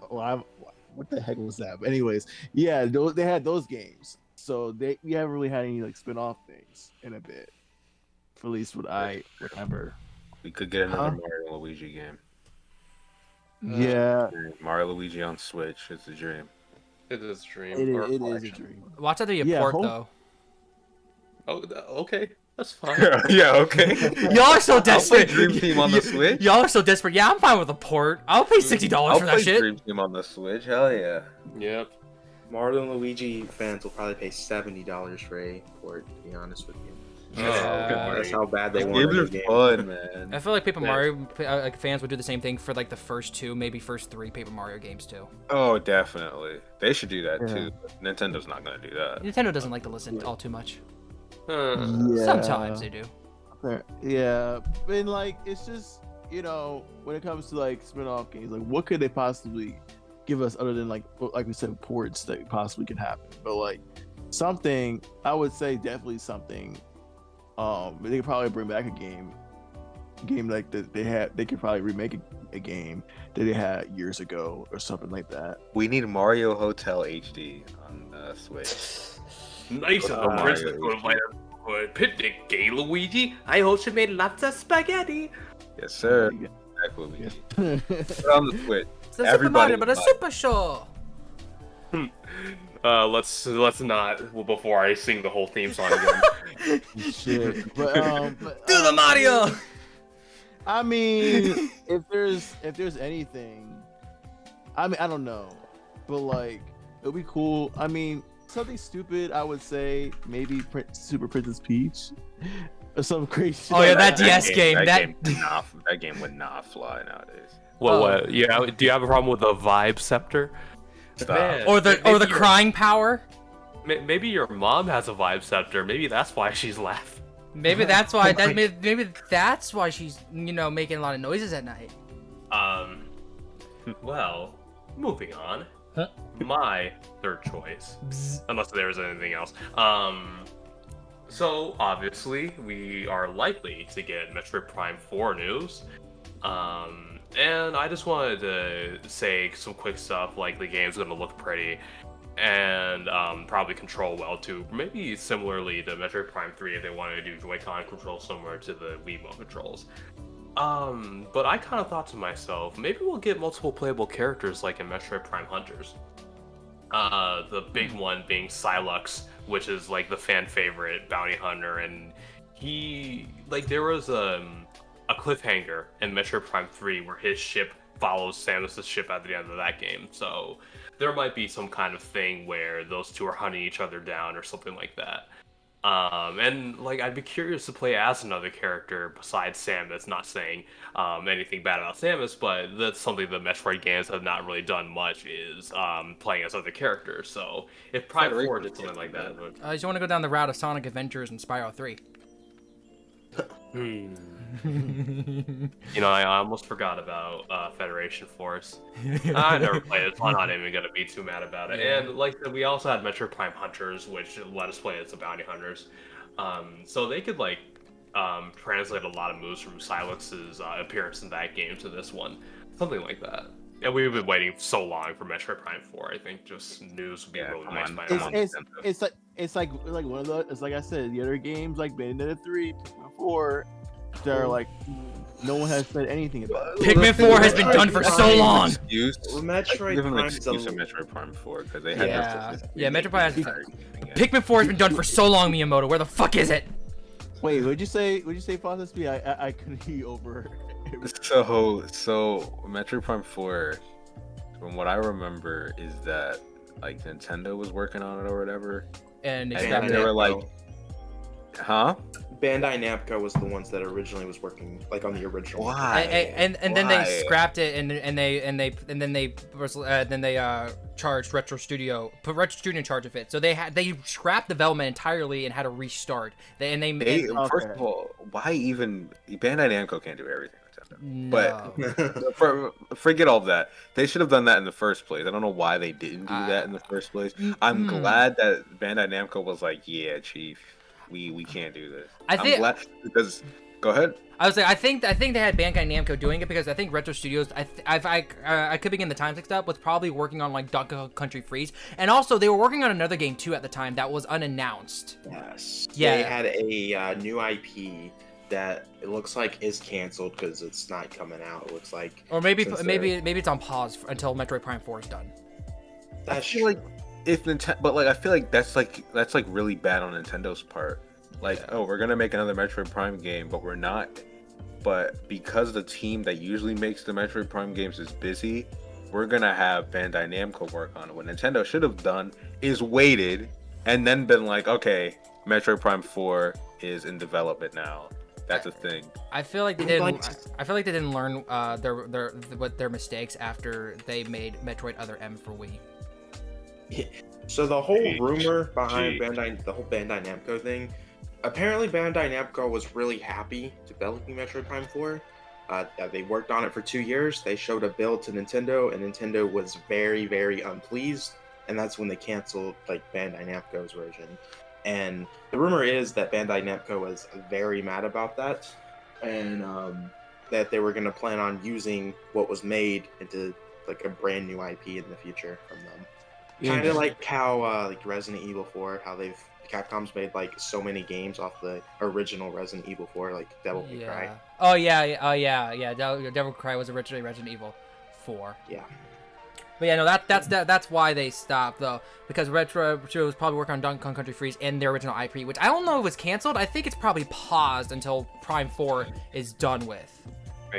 [SPEAKER 3] What the heck was that? But anyways, yeah, they had those games, so we haven't really had any like spin-off things in a bit, for at least what I remember.
[SPEAKER 5] We could get another Mario and Luigi game.
[SPEAKER 3] Yeah,
[SPEAKER 5] Mario Luigi on Switch. It's a dream.
[SPEAKER 1] It is a dream.
[SPEAKER 3] It
[SPEAKER 1] or
[SPEAKER 3] is, it is a
[SPEAKER 1] collection.
[SPEAKER 3] dream.
[SPEAKER 2] Watch out that you
[SPEAKER 3] Yeah,
[SPEAKER 2] port
[SPEAKER 3] hope-
[SPEAKER 2] though.
[SPEAKER 1] Oh, okay. That's fine.
[SPEAKER 5] Yeah, okay.
[SPEAKER 2] Y'all are so
[SPEAKER 5] I'll play
[SPEAKER 2] desperate.
[SPEAKER 5] Dream Team on the Switch.
[SPEAKER 2] Y'all are so desperate. Yeah, I'm fine with a port. I'll pay $60
[SPEAKER 5] I'll
[SPEAKER 2] for
[SPEAKER 5] play
[SPEAKER 2] that shit.
[SPEAKER 5] Dream Team on the Switch. Hell yeah.
[SPEAKER 1] Yep.
[SPEAKER 4] Mario and Luigi fans will probably pay $70 for a port, to be honest with you.
[SPEAKER 2] Yeah.
[SPEAKER 4] That's how bad they
[SPEAKER 5] Those
[SPEAKER 4] want
[SPEAKER 5] games
[SPEAKER 4] the
[SPEAKER 5] are
[SPEAKER 4] game.
[SPEAKER 5] fun, man.
[SPEAKER 2] I feel like Paper
[SPEAKER 1] Yeah.
[SPEAKER 2] Mario like fans would do the same thing for like the first 2, maybe first 3 Paper Mario games too.
[SPEAKER 5] Oh, definitely. They should do that
[SPEAKER 3] Yeah.
[SPEAKER 5] too. But Nintendo's not gonna do that.
[SPEAKER 2] Nintendo doesn't like to listen all too much.
[SPEAKER 3] Yeah.
[SPEAKER 2] Sometimes they do.
[SPEAKER 3] Yeah, and like it's just when it comes to like spin-off games, like what could they possibly give us other than like we said ports that possibly could happen? But like something, I would say definitely something. They could probably bring back a game like that they could probably remake a game that they had years ago or something like that.
[SPEAKER 5] We need Mario Hotel HD on Switch.
[SPEAKER 1] Nice of the
[SPEAKER 5] Mario
[SPEAKER 1] princess to invite us to a picnic, gay Luigi. I hope she made lots of spaghetti.
[SPEAKER 5] Yes, sir.
[SPEAKER 3] Yeah.
[SPEAKER 5] Exactly.
[SPEAKER 3] Yeah.
[SPEAKER 5] Put on the Switch.
[SPEAKER 2] It's a Super
[SPEAKER 5] Everybody
[SPEAKER 2] Mario, but a
[SPEAKER 5] buy it.
[SPEAKER 2] Super Show.
[SPEAKER 1] Let's not before I sing the whole theme song again.
[SPEAKER 3] Shit. But,
[SPEAKER 2] Do the Mario.
[SPEAKER 3] I mean, if there's anything, I mean, I don't know, but like it would be cool. I mean, something stupid. I would say maybe Super Princess Peach or some crazy. shit
[SPEAKER 2] Oh, yeah,
[SPEAKER 3] like
[SPEAKER 2] that DS game, that-
[SPEAKER 5] that game would not fly nowadays.
[SPEAKER 1] Well,
[SPEAKER 2] Oh.
[SPEAKER 1] what? Yeah. Do you have a problem with the vibe scepter?
[SPEAKER 5] Stop.
[SPEAKER 1] Man,
[SPEAKER 2] Or the
[SPEAKER 1] maybe your-
[SPEAKER 2] crying power.
[SPEAKER 1] Maybe your mom has a vibe scepter. Maybe that's why she's laughing.
[SPEAKER 2] Maybe that's why maybe that's why she's making a lot of noises at night.
[SPEAKER 1] Well, moving on.
[SPEAKER 2] Huh?
[SPEAKER 1] My third choice, unless there's anything else. So obviously we are likely to get Metroid Prime 4 news. And I just wanted to say some quick stuff like the game's gonna look pretty and probably control well too. Maybe similarly to Metroid Prime 3 if they wanted to do Joy-Con controls similar to the Wiimote controls. But I kind of thought to myself, maybe we'll get multiple playable characters like in Metroid Prime Hunters. The big one being Silux, which is like the fan favorite bounty hunter, and there was a cliffhanger in Metroid Prime 3 where his ship follows Samus's ship at the end of that game. So there might be some kind of thing where those two are hunting each other down or something like that. And like I'd be curious to play as another character besides Samus. Not saying anything bad about Samus, but that's something the Metroid games have not really done much is playing as other characters. So if Prime 4 did something like that, would...
[SPEAKER 2] You want to go down the route of Sonic Adventures and Spyro 3.
[SPEAKER 1] I almost forgot about Federation Force. I never played it, so I'm not even gonna be too mad about it.
[SPEAKER 2] Yeah.
[SPEAKER 1] And like we also had Metroid Prime Hunters, which let us play as the bounty hunters. So they could translate a lot of moves from Silux's appearance in that game to this one, something like that. And we've been waiting so long for Metroid Prime 4. I think just news would be really
[SPEAKER 5] come
[SPEAKER 1] nice
[SPEAKER 5] on.
[SPEAKER 1] by
[SPEAKER 5] Come
[SPEAKER 1] now.
[SPEAKER 5] on.
[SPEAKER 3] it's like one of the, it's like I said, the other games like Bayonetta 3, Pikmin 4, that are like no one has said anything about.
[SPEAKER 2] Pikmin 4 has been done for so long.
[SPEAKER 5] Excuse.
[SPEAKER 4] Metroid
[SPEAKER 5] Give them an
[SPEAKER 4] Prime's
[SPEAKER 5] excuse
[SPEAKER 4] a-
[SPEAKER 5] of Metroid Prime 4 because they had
[SPEAKER 2] Yeah, Metroid Prime has
[SPEAKER 5] has.
[SPEAKER 2] Pikmin 4 has been done for so long, Miyamoto. Where the fuck is it?
[SPEAKER 3] Wait, what'd you say? What'd you say, Foster Speed? I couldn't hear you over.
[SPEAKER 5] So Metroid Prime 4, from what I remember, is that like Nintendo was working on it or whatever,
[SPEAKER 2] And
[SPEAKER 5] and
[SPEAKER 2] scrapped
[SPEAKER 5] they
[SPEAKER 2] it.
[SPEAKER 5] were like, huh?
[SPEAKER 4] Bandai Namco was the ones that originally was working on the original.
[SPEAKER 5] Why?
[SPEAKER 2] And then they
[SPEAKER 5] Why?
[SPEAKER 2] scrapped it and they charged Retro Studio, put Retro Studio in charge of it. So they scrapped development entirely and had to restart.
[SPEAKER 5] They,
[SPEAKER 3] Okay.
[SPEAKER 5] First of all, why even Bandai Namco can't do everything Nintendo.
[SPEAKER 2] No.
[SPEAKER 5] But forget all of that. They should have done that in the first place. I don't know why they didn't do that in the first place. I'm glad that Bandai Namco was like, yeah, chief, we can't do this.
[SPEAKER 2] I think-
[SPEAKER 5] I'm glad because go ahead.
[SPEAKER 2] I was like, I think they had Bandai Namco doing it because I think Retro Studios, I could be getting the times mixed up, was probably working on like Donkey Kong Country Freeze, and also they were working on another game too at the time that was unannounced.
[SPEAKER 4] Yes.
[SPEAKER 2] Yeah.
[SPEAKER 4] They had a new IP that it looks like is canceled because it's not coming out. It looks like.
[SPEAKER 2] Or maybe
[SPEAKER 4] Since
[SPEAKER 2] maybe it's on pause until Metroid Prime 4 is done.
[SPEAKER 5] I
[SPEAKER 4] That's
[SPEAKER 5] feel like if Nintendo, but like I feel like that's like really bad on Nintendo's part. Like, oh, we're gonna make another Metroid Prime game, but we're not. But because the team that usually makes the Metroid Prime games is busy, we're gonna have Bandai Namco work on it. What Nintendo should have done is waited and then been like, okay, Metroid Prime 4 is in development now. That's a thing.
[SPEAKER 2] I feel like they didn't. I feel like they didn't learn their mistakes after they made Metroid Other M for Wii.
[SPEAKER 4] So the whole rumor behind
[SPEAKER 6] Gee.
[SPEAKER 4] the whole Bandai Namco thing, apparently Bandai Namco was really happy developing Metroid Prime 4. They worked on it for 2 years. They showed a build to Nintendo, and Nintendo was very, very unpleased. And that's when they canceled like Bandai Namco's version. And the rumor is that Bandai Namco was very mad about that, and that they were going to plan on using what was made into like a brand new IP in the future from them. Kind of like how like Resident Evil 4, how Capcom's made like so many games off the original Resident Evil 4, like Devil May Cry.
[SPEAKER 2] Oh yeah. Devil May Cry was originally Resident Evil 4.
[SPEAKER 4] Yeah.
[SPEAKER 2] But yeah, no, that's why they stopped though, because Retro was probably working on Donkey Kong Country Freeze and their original IP, which I don't know if it was canceled. I think it's probably paused until Prime 4 is done with.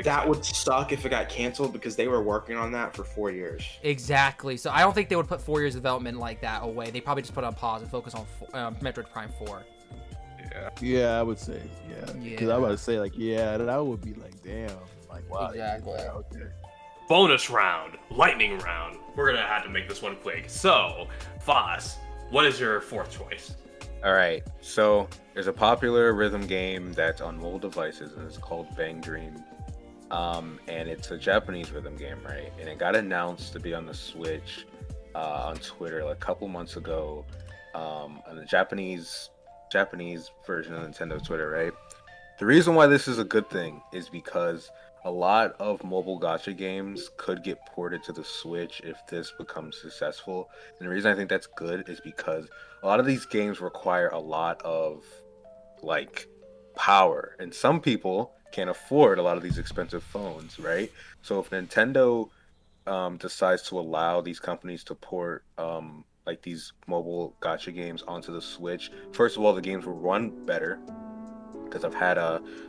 [SPEAKER 4] That would suck if it got canceled because they were working on that for 4 years.
[SPEAKER 2] Exactly. So I don't think they would put 4 years of development like that away. They probably just put it on pause and focus on Metroid Prime 4.
[SPEAKER 3] Yeah, I would say, yeah. Because I was about to say, like, yeah, that would be like, damn. Like, wow.
[SPEAKER 2] Exactly.
[SPEAKER 3] Yeah, okay.
[SPEAKER 1] Bonus round, lightning round. We're gonna have to make this one quick. So, Voss, what is your fourth choice?
[SPEAKER 5] All right, so there's a popular rhythm game that's on mobile devices, and it's called Bang Dream. And it's a Japanese rhythm game, right? And it got announced to be on the Switch on Twitter like a couple months ago, on the Japanese version of Nintendo Twitter, right? The reason why this is a good thing is because a lot of mobile gacha games could get ported to the Switch if this becomes successful. And the reason I think that's good is because a lot of these games require a lot of like power, and some people can't afford a lot of these expensive phones, right? So if Nintendo decides to allow these companies to port like these mobile gacha games onto the Switch, first of all, the games will run better. Because I've had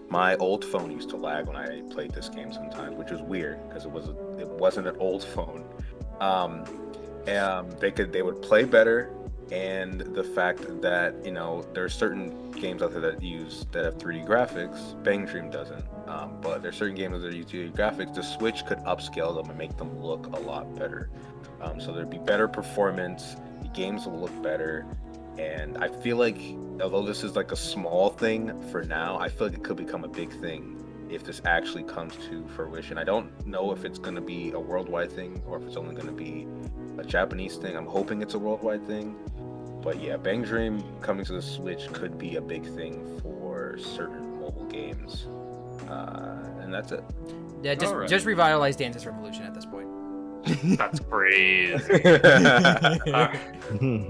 [SPEAKER 5] my old phone used to lag when I played this game sometimes, which was weird because it wasn't an old phone. And they would play better, and the fact that there are certain games out there that have 3D graphics. Bang Dream doesn't, but there's certain games that use 3D graphics. The Switch could upscale them and make them look a lot better. So there'd be better performance. The games will look better. And I feel like, although this is like a small thing for now, I feel like it could become a big thing if this actually comes to fruition. I don't know if it's going to be a worldwide thing or if it's only going to be a Japanese thing. I'm hoping it's a worldwide thing. But yeah, Bang Dream coming to the Switch could be a big thing for certain mobile games. And that's it.
[SPEAKER 2] Yeah, just revitalize Dance's Revolution at this point.
[SPEAKER 1] That's crazy.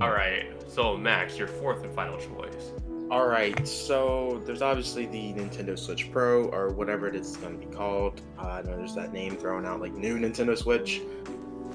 [SPEAKER 1] All right. So, Max, your fourth and final choice.
[SPEAKER 4] All right, so there's obviously the Nintendo Switch Pro, or whatever it is going to be called. I know there's that name thrown out, like new Nintendo Switch.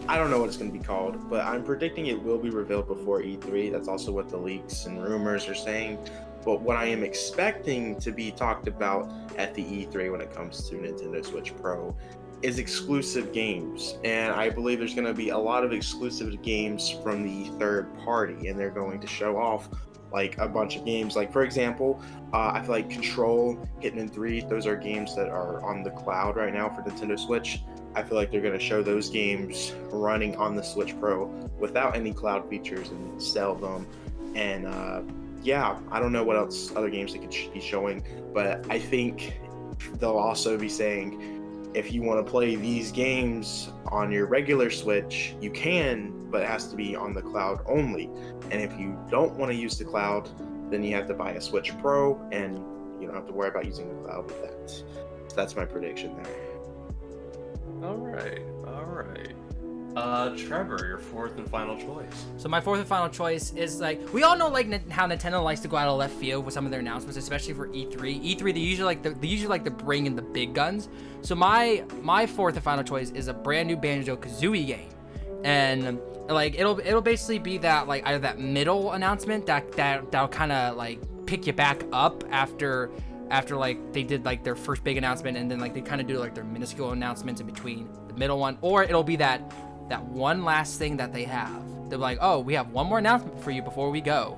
[SPEAKER 4] I don't know what it's going to be called, but I'm predicting it will be revealed before E3. That's also what the leaks and rumors are saying. But what I am expecting to be talked about at the E3 when it comes to Nintendo Switch Pro is exclusive games. And I believe there's going to be a lot of exclusive games from the third party, and they're going to show off like a bunch of games. Like, for example, I feel like Control, Hitman 3, those are games that are on the cloud right now for Nintendo Switch. I feel like they're going to show those games running on the Switch Pro without any cloud features and sell them. And yeah, I don't know what else other games they could be showing, but I think they'll also be saying, if you want to play these games on your regular Switch, you can, but it has to be on the cloud only. And if you don't want to use the cloud, then you have to buy a Switch Pro, and you don't have to worry about using the cloud with that. So that's my prediction there.
[SPEAKER 1] All right. Trevor, your fourth and final choice.
[SPEAKER 2] So my fourth and final choice is, like, we all know like how Nintendo likes to go out of left field with some of their announcements, especially for E3. E3 they usually like to bring in the big guns. So my fourth and final choice is a brand new Banjo-Kazooie game, and Like it'll basically be that like either that middle announcement that'll kind of like pick you back up after like they did like their first big announcement, and then like they kind of do like their minuscule announcements in between the middle one, or it'll be that one last thing that they have. They're like, oh, we have one more announcement for you before we go,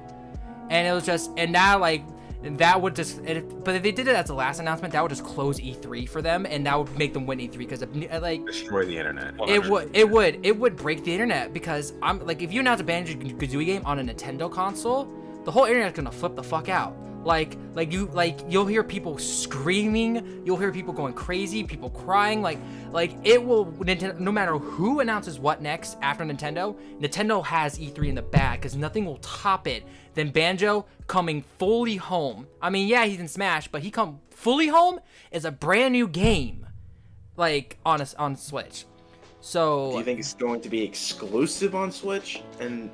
[SPEAKER 2] and it was just, and now like that would just, but if they did it as the last announcement, that would just close E3 for them, and that would make them win E3 because like
[SPEAKER 5] Destroy the internet.
[SPEAKER 2] it would break the internet, because I'm like, if you announce a Banjo-Kazooie game on a Nintendo console, the whole internet's gonna flip the fuck out. You'll hear people screaming, you'll hear people going crazy, people crying, like it will, Nintendo, no matter who announces what next after Nintendo has E3 in the bag, because nothing will top it than Banjo coming fully home. I mean, yeah, he's in Smash, but he come fully home is a brand new game, like on Switch. So
[SPEAKER 4] Do you think it's going to be exclusive on Switch,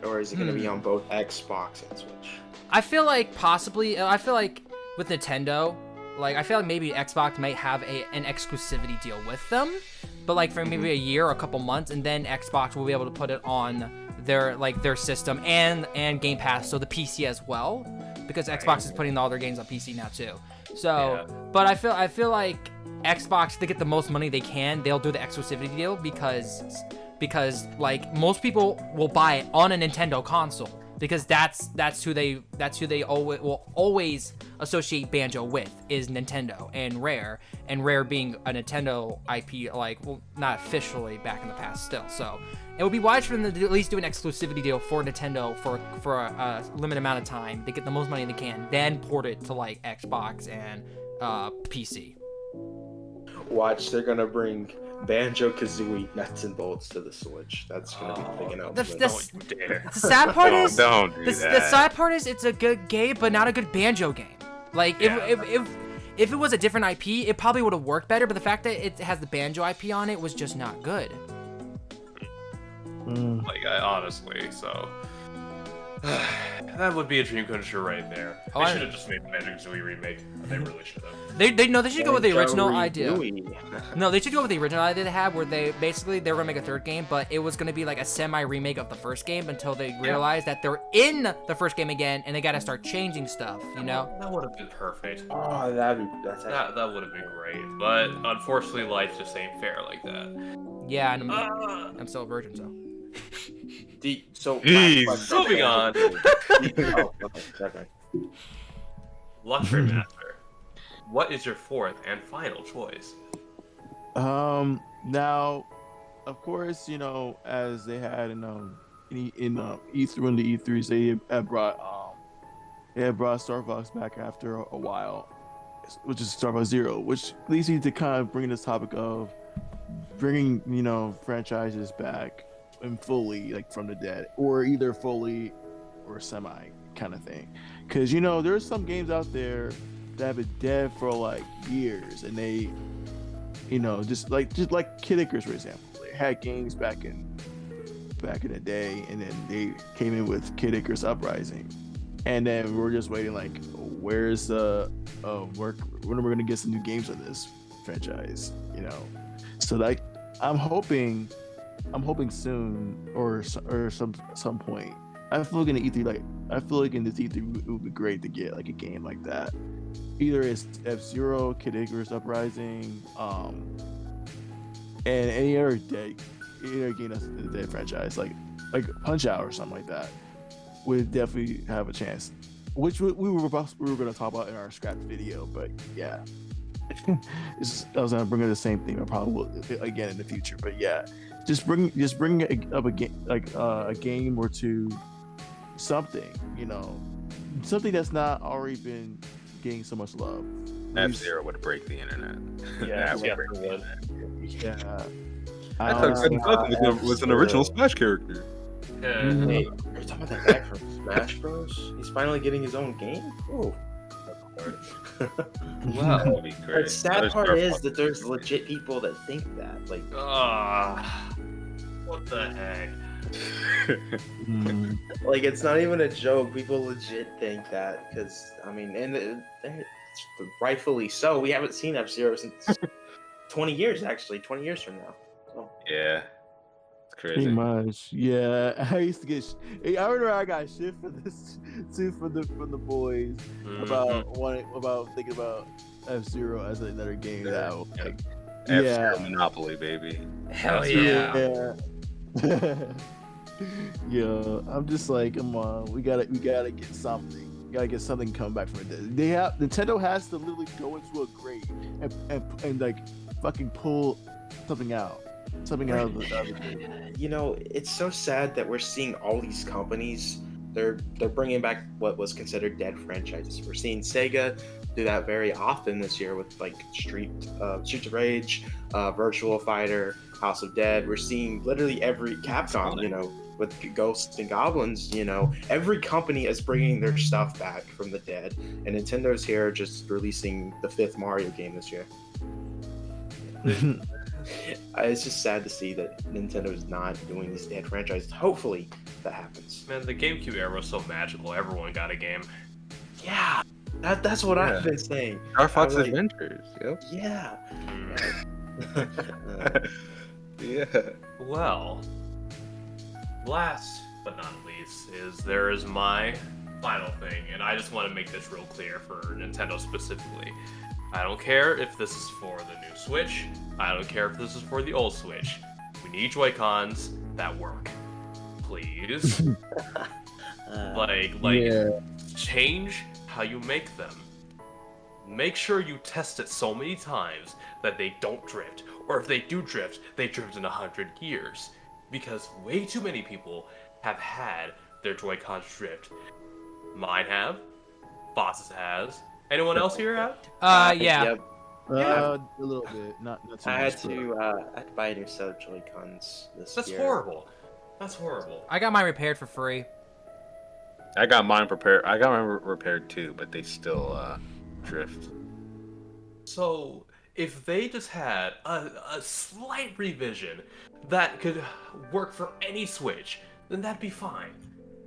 [SPEAKER 4] or is it going to be on both Xbox and Switch?
[SPEAKER 2] I feel like possibly. I feel like with Nintendo, like I feel like maybe Xbox might have an exclusivity deal with them, but like for maybe a year or a couple months, and then Xbox will be able to put it on their system and Game Pass, so the PC as well, because Xbox is putting all their games on PC now too. So, but I feel like Xbox, to get the most money they can, they'll do the exclusivity deal because like most people will buy it on a Nintendo console, because that's who they will always associate Banjo with, is Nintendo and Rare being a Nintendo IP, like, well, not officially back in the past still. So it would be wise for them to at least do an exclusivity deal for Nintendo for a limited amount of time. They get the most money they can, then port it to like Xbox and PC.
[SPEAKER 4] Watch, they're gonna bring Banjo-Kazooie nuts and bolts to the Switch. That's gonna be a big announcement.
[SPEAKER 2] The sad part is,
[SPEAKER 5] don't do
[SPEAKER 2] the sad part is, it's a good game, but not a good Banjo game. Like if it was a different IP, it probably would have worked better. But the fact that it has the Banjo IP on it was just not good.
[SPEAKER 1] Like, honestly, so that would be a dream come true right there.
[SPEAKER 2] Oh,
[SPEAKER 1] They should have just made the Banjo-Kazooie remake. They really should have.
[SPEAKER 2] They should go with the original idea.
[SPEAKER 4] Banjo-Kazooie.
[SPEAKER 2] No, they should go with the original idea they had, where they were gonna make a third game, but it was gonna be like a semi-remake of the first game, until they realized that they're in the first game again, and they gotta start changing stuff, you know?
[SPEAKER 1] That would have been perfect.
[SPEAKER 4] Oh, that
[SPEAKER 1] That would have been great. But unfortunately, life just ain't fair like that.
[SPEAKER 2] Yeah, and I'm still a virgin, so.
[SPEAKER 1] Moving on.
[SPEAKER 4] Oh, okay.
[SPEAKER 1] Luxury Master, what is your fourth and final choice?
[SPEAKER 3] Now, of course, you know, as they had in E3, when the E3s, they had brought Star Fox back after a while, which is Star Fox Zero, which leads me to kind of bring this topic of bringing, you know, franchises back and fully, like, from the dead, or either fully or semi kind of thing. Because, you know, there's some games out there that have been dead for like years, and they, you know, just like Kid Icarus, for example. They had games back in the day, and then they came in with Kid Icarus Uprising, and then we're just waiting, like, where's the when are we gonna get some new games on this franchise, you know? So, like, I'm hoping soon, or some point. I feel like in the E3, in this E3, it would be great to get like a game like that. Either it's F-Zero, Kid Icarus Uprising, and any other game that's in the dead franchise, like Punch Out or something like that, would definitely have a chance. Which we were going to talk about in our scrapped video, but yeah. I was gonna bring up the same thing. I probably will again in the future, but yeah, just bring up a game, like a game or two, something, you know, something that's not already been getting so much love.
[SPEAKER 5] F-Zero would break the internet.
[SPEAKER 1] Yeah,
[SPEAKER 5] That would break the internet.
[SPEAKER 3] Yeah,
[SPEAKER 5] I thought Goku was an original Smash character.
[SPEAKER 1] Yeah.
[SPEAKER 4] Hey, are you talking about that guy from Smash Bros? He's finally getting his own game? Oh.
[SPEAKER 1] Wow.
[SPEAKER 5] That would be great.
[SPEAKER 4] The sad part is that there's legit people that think that. Like,
[SPEAKER 1] what the heck?
[SPEAKER 4] like, it's not even a joke. People legit think that, because I mean, and rightfully so. We haven't seen F-Zero since 20 years, actually. 20 years from now. So.
[SPEAKER 5] Yeah.
[SPEAKER 3] Pretty
[SPEAKER 5] crazy.
[SPEAKER 3] much, yeah. I used to get. I remember I got shit for this too from the boys about thinking about F-Zero as another game that I was like,
[SPEAKER 5] F-Zero Monopoly, baby.
[SPEAKER 2] Hell yeah.
[SPEAKER 3] yeah. Yeah, I'm just like, come on, we gotta get something. We gotta get something coming back from it. Nintendo has to literally go into a grave and like fucking pull something out of the grave.
[SPEAKER 4] You know, it's so sad that we're seeing all these companies. They're bringing back what was considered dead franchises. We're seeing Sega do that very often this year with like Streets of Rage, Virtual Fighter, House of Dead. We're seeing literally every Capcom, you know, with Ghosts and Goblins. You know, every company is bringing their stuff back from the dead, and Nintendo's here just releasing the 5th Mario game this year. It's just sad to see that Nintendo is not doing these dead franchises. Hopefully that happens.
[SPEAKER 1] Man, the GameCube era was so magical. Everyone got a game.
[SPEAKER 4] Yeah, that's what I've been saying.
[SPEAKER 5] Star Fox
[SPEAKER 4] like-
[SPEAKER 5] Adventures. Yep.
[SPEAKER 4] Yeah.
[SPEAKER 5] Yeah.
[SPEAKER 1] Well, last but not least there is my final thing, and I just want to make this real clear for Nintendo specifically. I don't care if this is for the new Switch. I don't care if this is for the old Switch. We need Joy-Cons that work. Please. Change how you make them. Make sure you test it so many times that they don't drift. Or if they do drift, they drift in 100 years. Because way too many people have had their Joy-Cons drift. Mine have. Bosses has. Anyone else here have?
[SPEAKER 2] Yeah.
[SPEAKER 4] Yep.
[SPEAKER 3] A little bit, not too much.
[SPEAKER 4] I had to buy a new set of Joy-Cons this
[SPEAKER 1] That's
[SPEAKER 4] year.
[SPEAKER 1] horrible. That's horrible.
[SPEAKER 2] I got mine repaired for free.
[SPEAKER 5] I got mine repaired too, but they still drift.
[SPEAKER 1] So, if they just had a slight revision that could work for any Switch, then that'd be fine.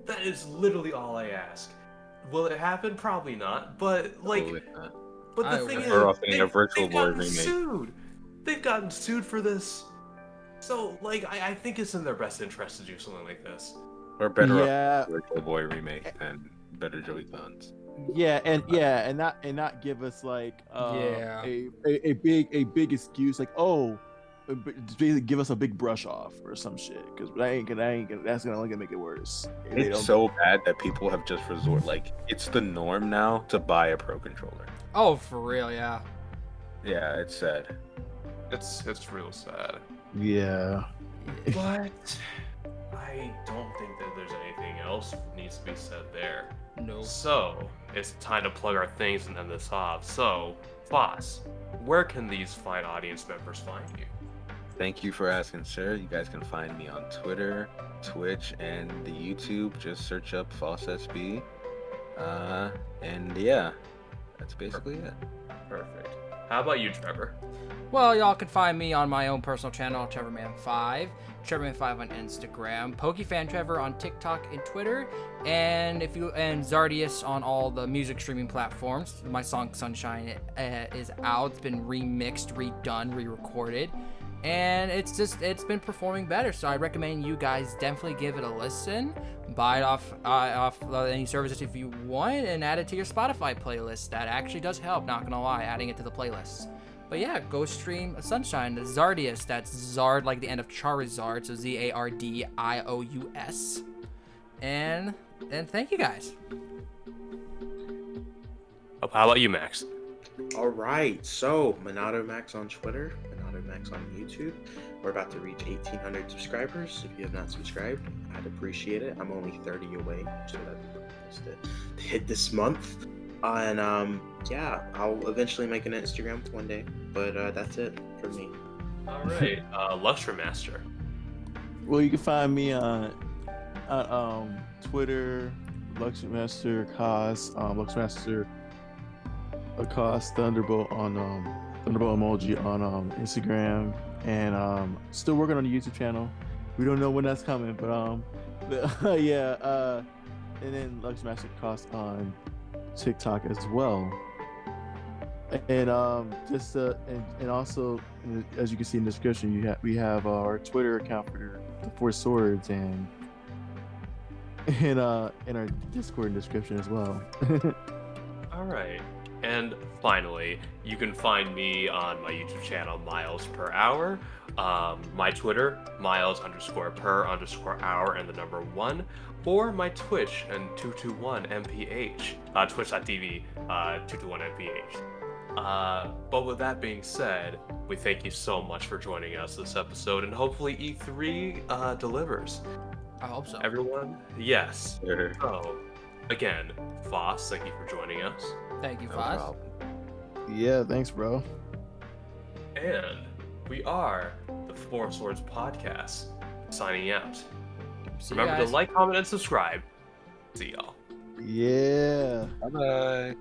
[SPEAKER 1] That is literally all I ask. Will it happen? Probably not. But like,
[SPEAKER 5] Totally not.
[SPEAKER 1] but the thing is,
[SPEAKER 5] We're off getting a Virtual
[SPEAKER 1] they've
[SPEAKER 5] Boy
[SPEAKER 1] gotten
[SPEAKER 5] remake.
[SPEAKER 1] sued. They've gotten sued for this. So, like, I think it's in their best interest to do something like this.
[SPEAKER 5] We're better
[SPEAKER 3] Yeah.
[SPEAKER 5] off with Virtual Boy remake than better Joy-Cons.
[SPEAKER 3] and not give us like a big excuse like, oh, basically give us a big brush off or some shit, because that's only gonna make it worse.
[SPEAKER 5] It's so bad that people have just it's the norm now to buy a Pro controller.
[SPEAKER 2] Oh, for real, yeah.
[SPEAKER 5] Yeah, it's sad.
[SPEAKER 1] It's real sad.
[SPEAKER 3] Yeah.
[SPEAKER 1] But I don't think that there's anything else needs to be said there.
[SPEAKER 2] No.
[SPEAKER 1] So, it's time to plug our things and end this off. So, Foss, where can these fine audience members find you?
[SPEAKER 5] Thank you for asking, sir. You guys can find me on Twitter, Twitch, and the YouTube. Just search up FossSB. And yeah, that's basically it.
[SPEAKER 1] Perfect. How about you, Trevor?
[SPEAKER 2] Well, y'all can find me on my own personal channel, TrevorMan5, TrevorMan5 on Instagram, PokeFanTrevor on TikTok and Twitter, and Zardius on all the music streaming platforms. My song Sunshine is out. It's been remixed, redone, re-recorded, and it's been performing better. So I recommend you guys definitely give it a listen. Buy it off any services if you want, and add it to your Spotify playlist. That actually does help. Not gonna lie, adding it to the playlist. But yeah, go stream Sunshine, Zardius. That's Zard like the end of Charizard, so Zardious. And thank you guys.
[SPEAKER 1] How about you, Max?
[SPEAKER 4] All right, so Monado Max on Twitter, Monado Max on YouTube. We're about to reach 1,800 subscribers. If you have not subscribed, I'd appreciate it. I'm only 30 away, so that's to hit this month. And yeah, I'll eventually make an Instagram one day, but that's it for me.
[SPEAKER 1] All right, Lustre Master.
[SPEAKER 3] Well, you can find me on Twitter, Luxmaster Cos, Luxmaster Cos Thunderbolt on Thunderbolt emoji on Instagram, and still working on the YouTube channel. We don't know when that's coming, but yeah, and then Luxmaster Cos on TikTok as well, and and also, as you can see in the description, we have our Twitter account the Four Swords and in our Discord description as well.
[SPEAKER 1] All right. And finally, you can find me on my YouTube channel, Miles Per Hour. My Twitter, Miles_per_hour and the number 1. Or my Twitch and 221mph. Twitch.tv, 221mph. But with that being said, we thank you so much for joining us this episode, and hopefully E3 delivers.
[SPEAKER 2] I hope so.
[SPEAKER 1] Everyone, yes.
[SPEAKER 5] Sure.
[SPEAKER 1] So, again, Foss, thank you for joining us.
[SPEAKER 2] Thank you,
[SPEAKER 5] No
[SPEAKER 2] Foz.
[SPEAKER 5] problem.
[SPEAKER 3] Yeah, thanks, bro.
[SPEAKER 1] And we are the Four Swords Podcast, signing out.
[SPEAKER 2] See you
[SPEAKER 1] Remember
[SPEAKER 2] guys.
[SPEAKER 1] to like, comment, and subscribe. See y'all.
[SPEAKER 3] Yeah.
[SPEAKER 5] Bye bye.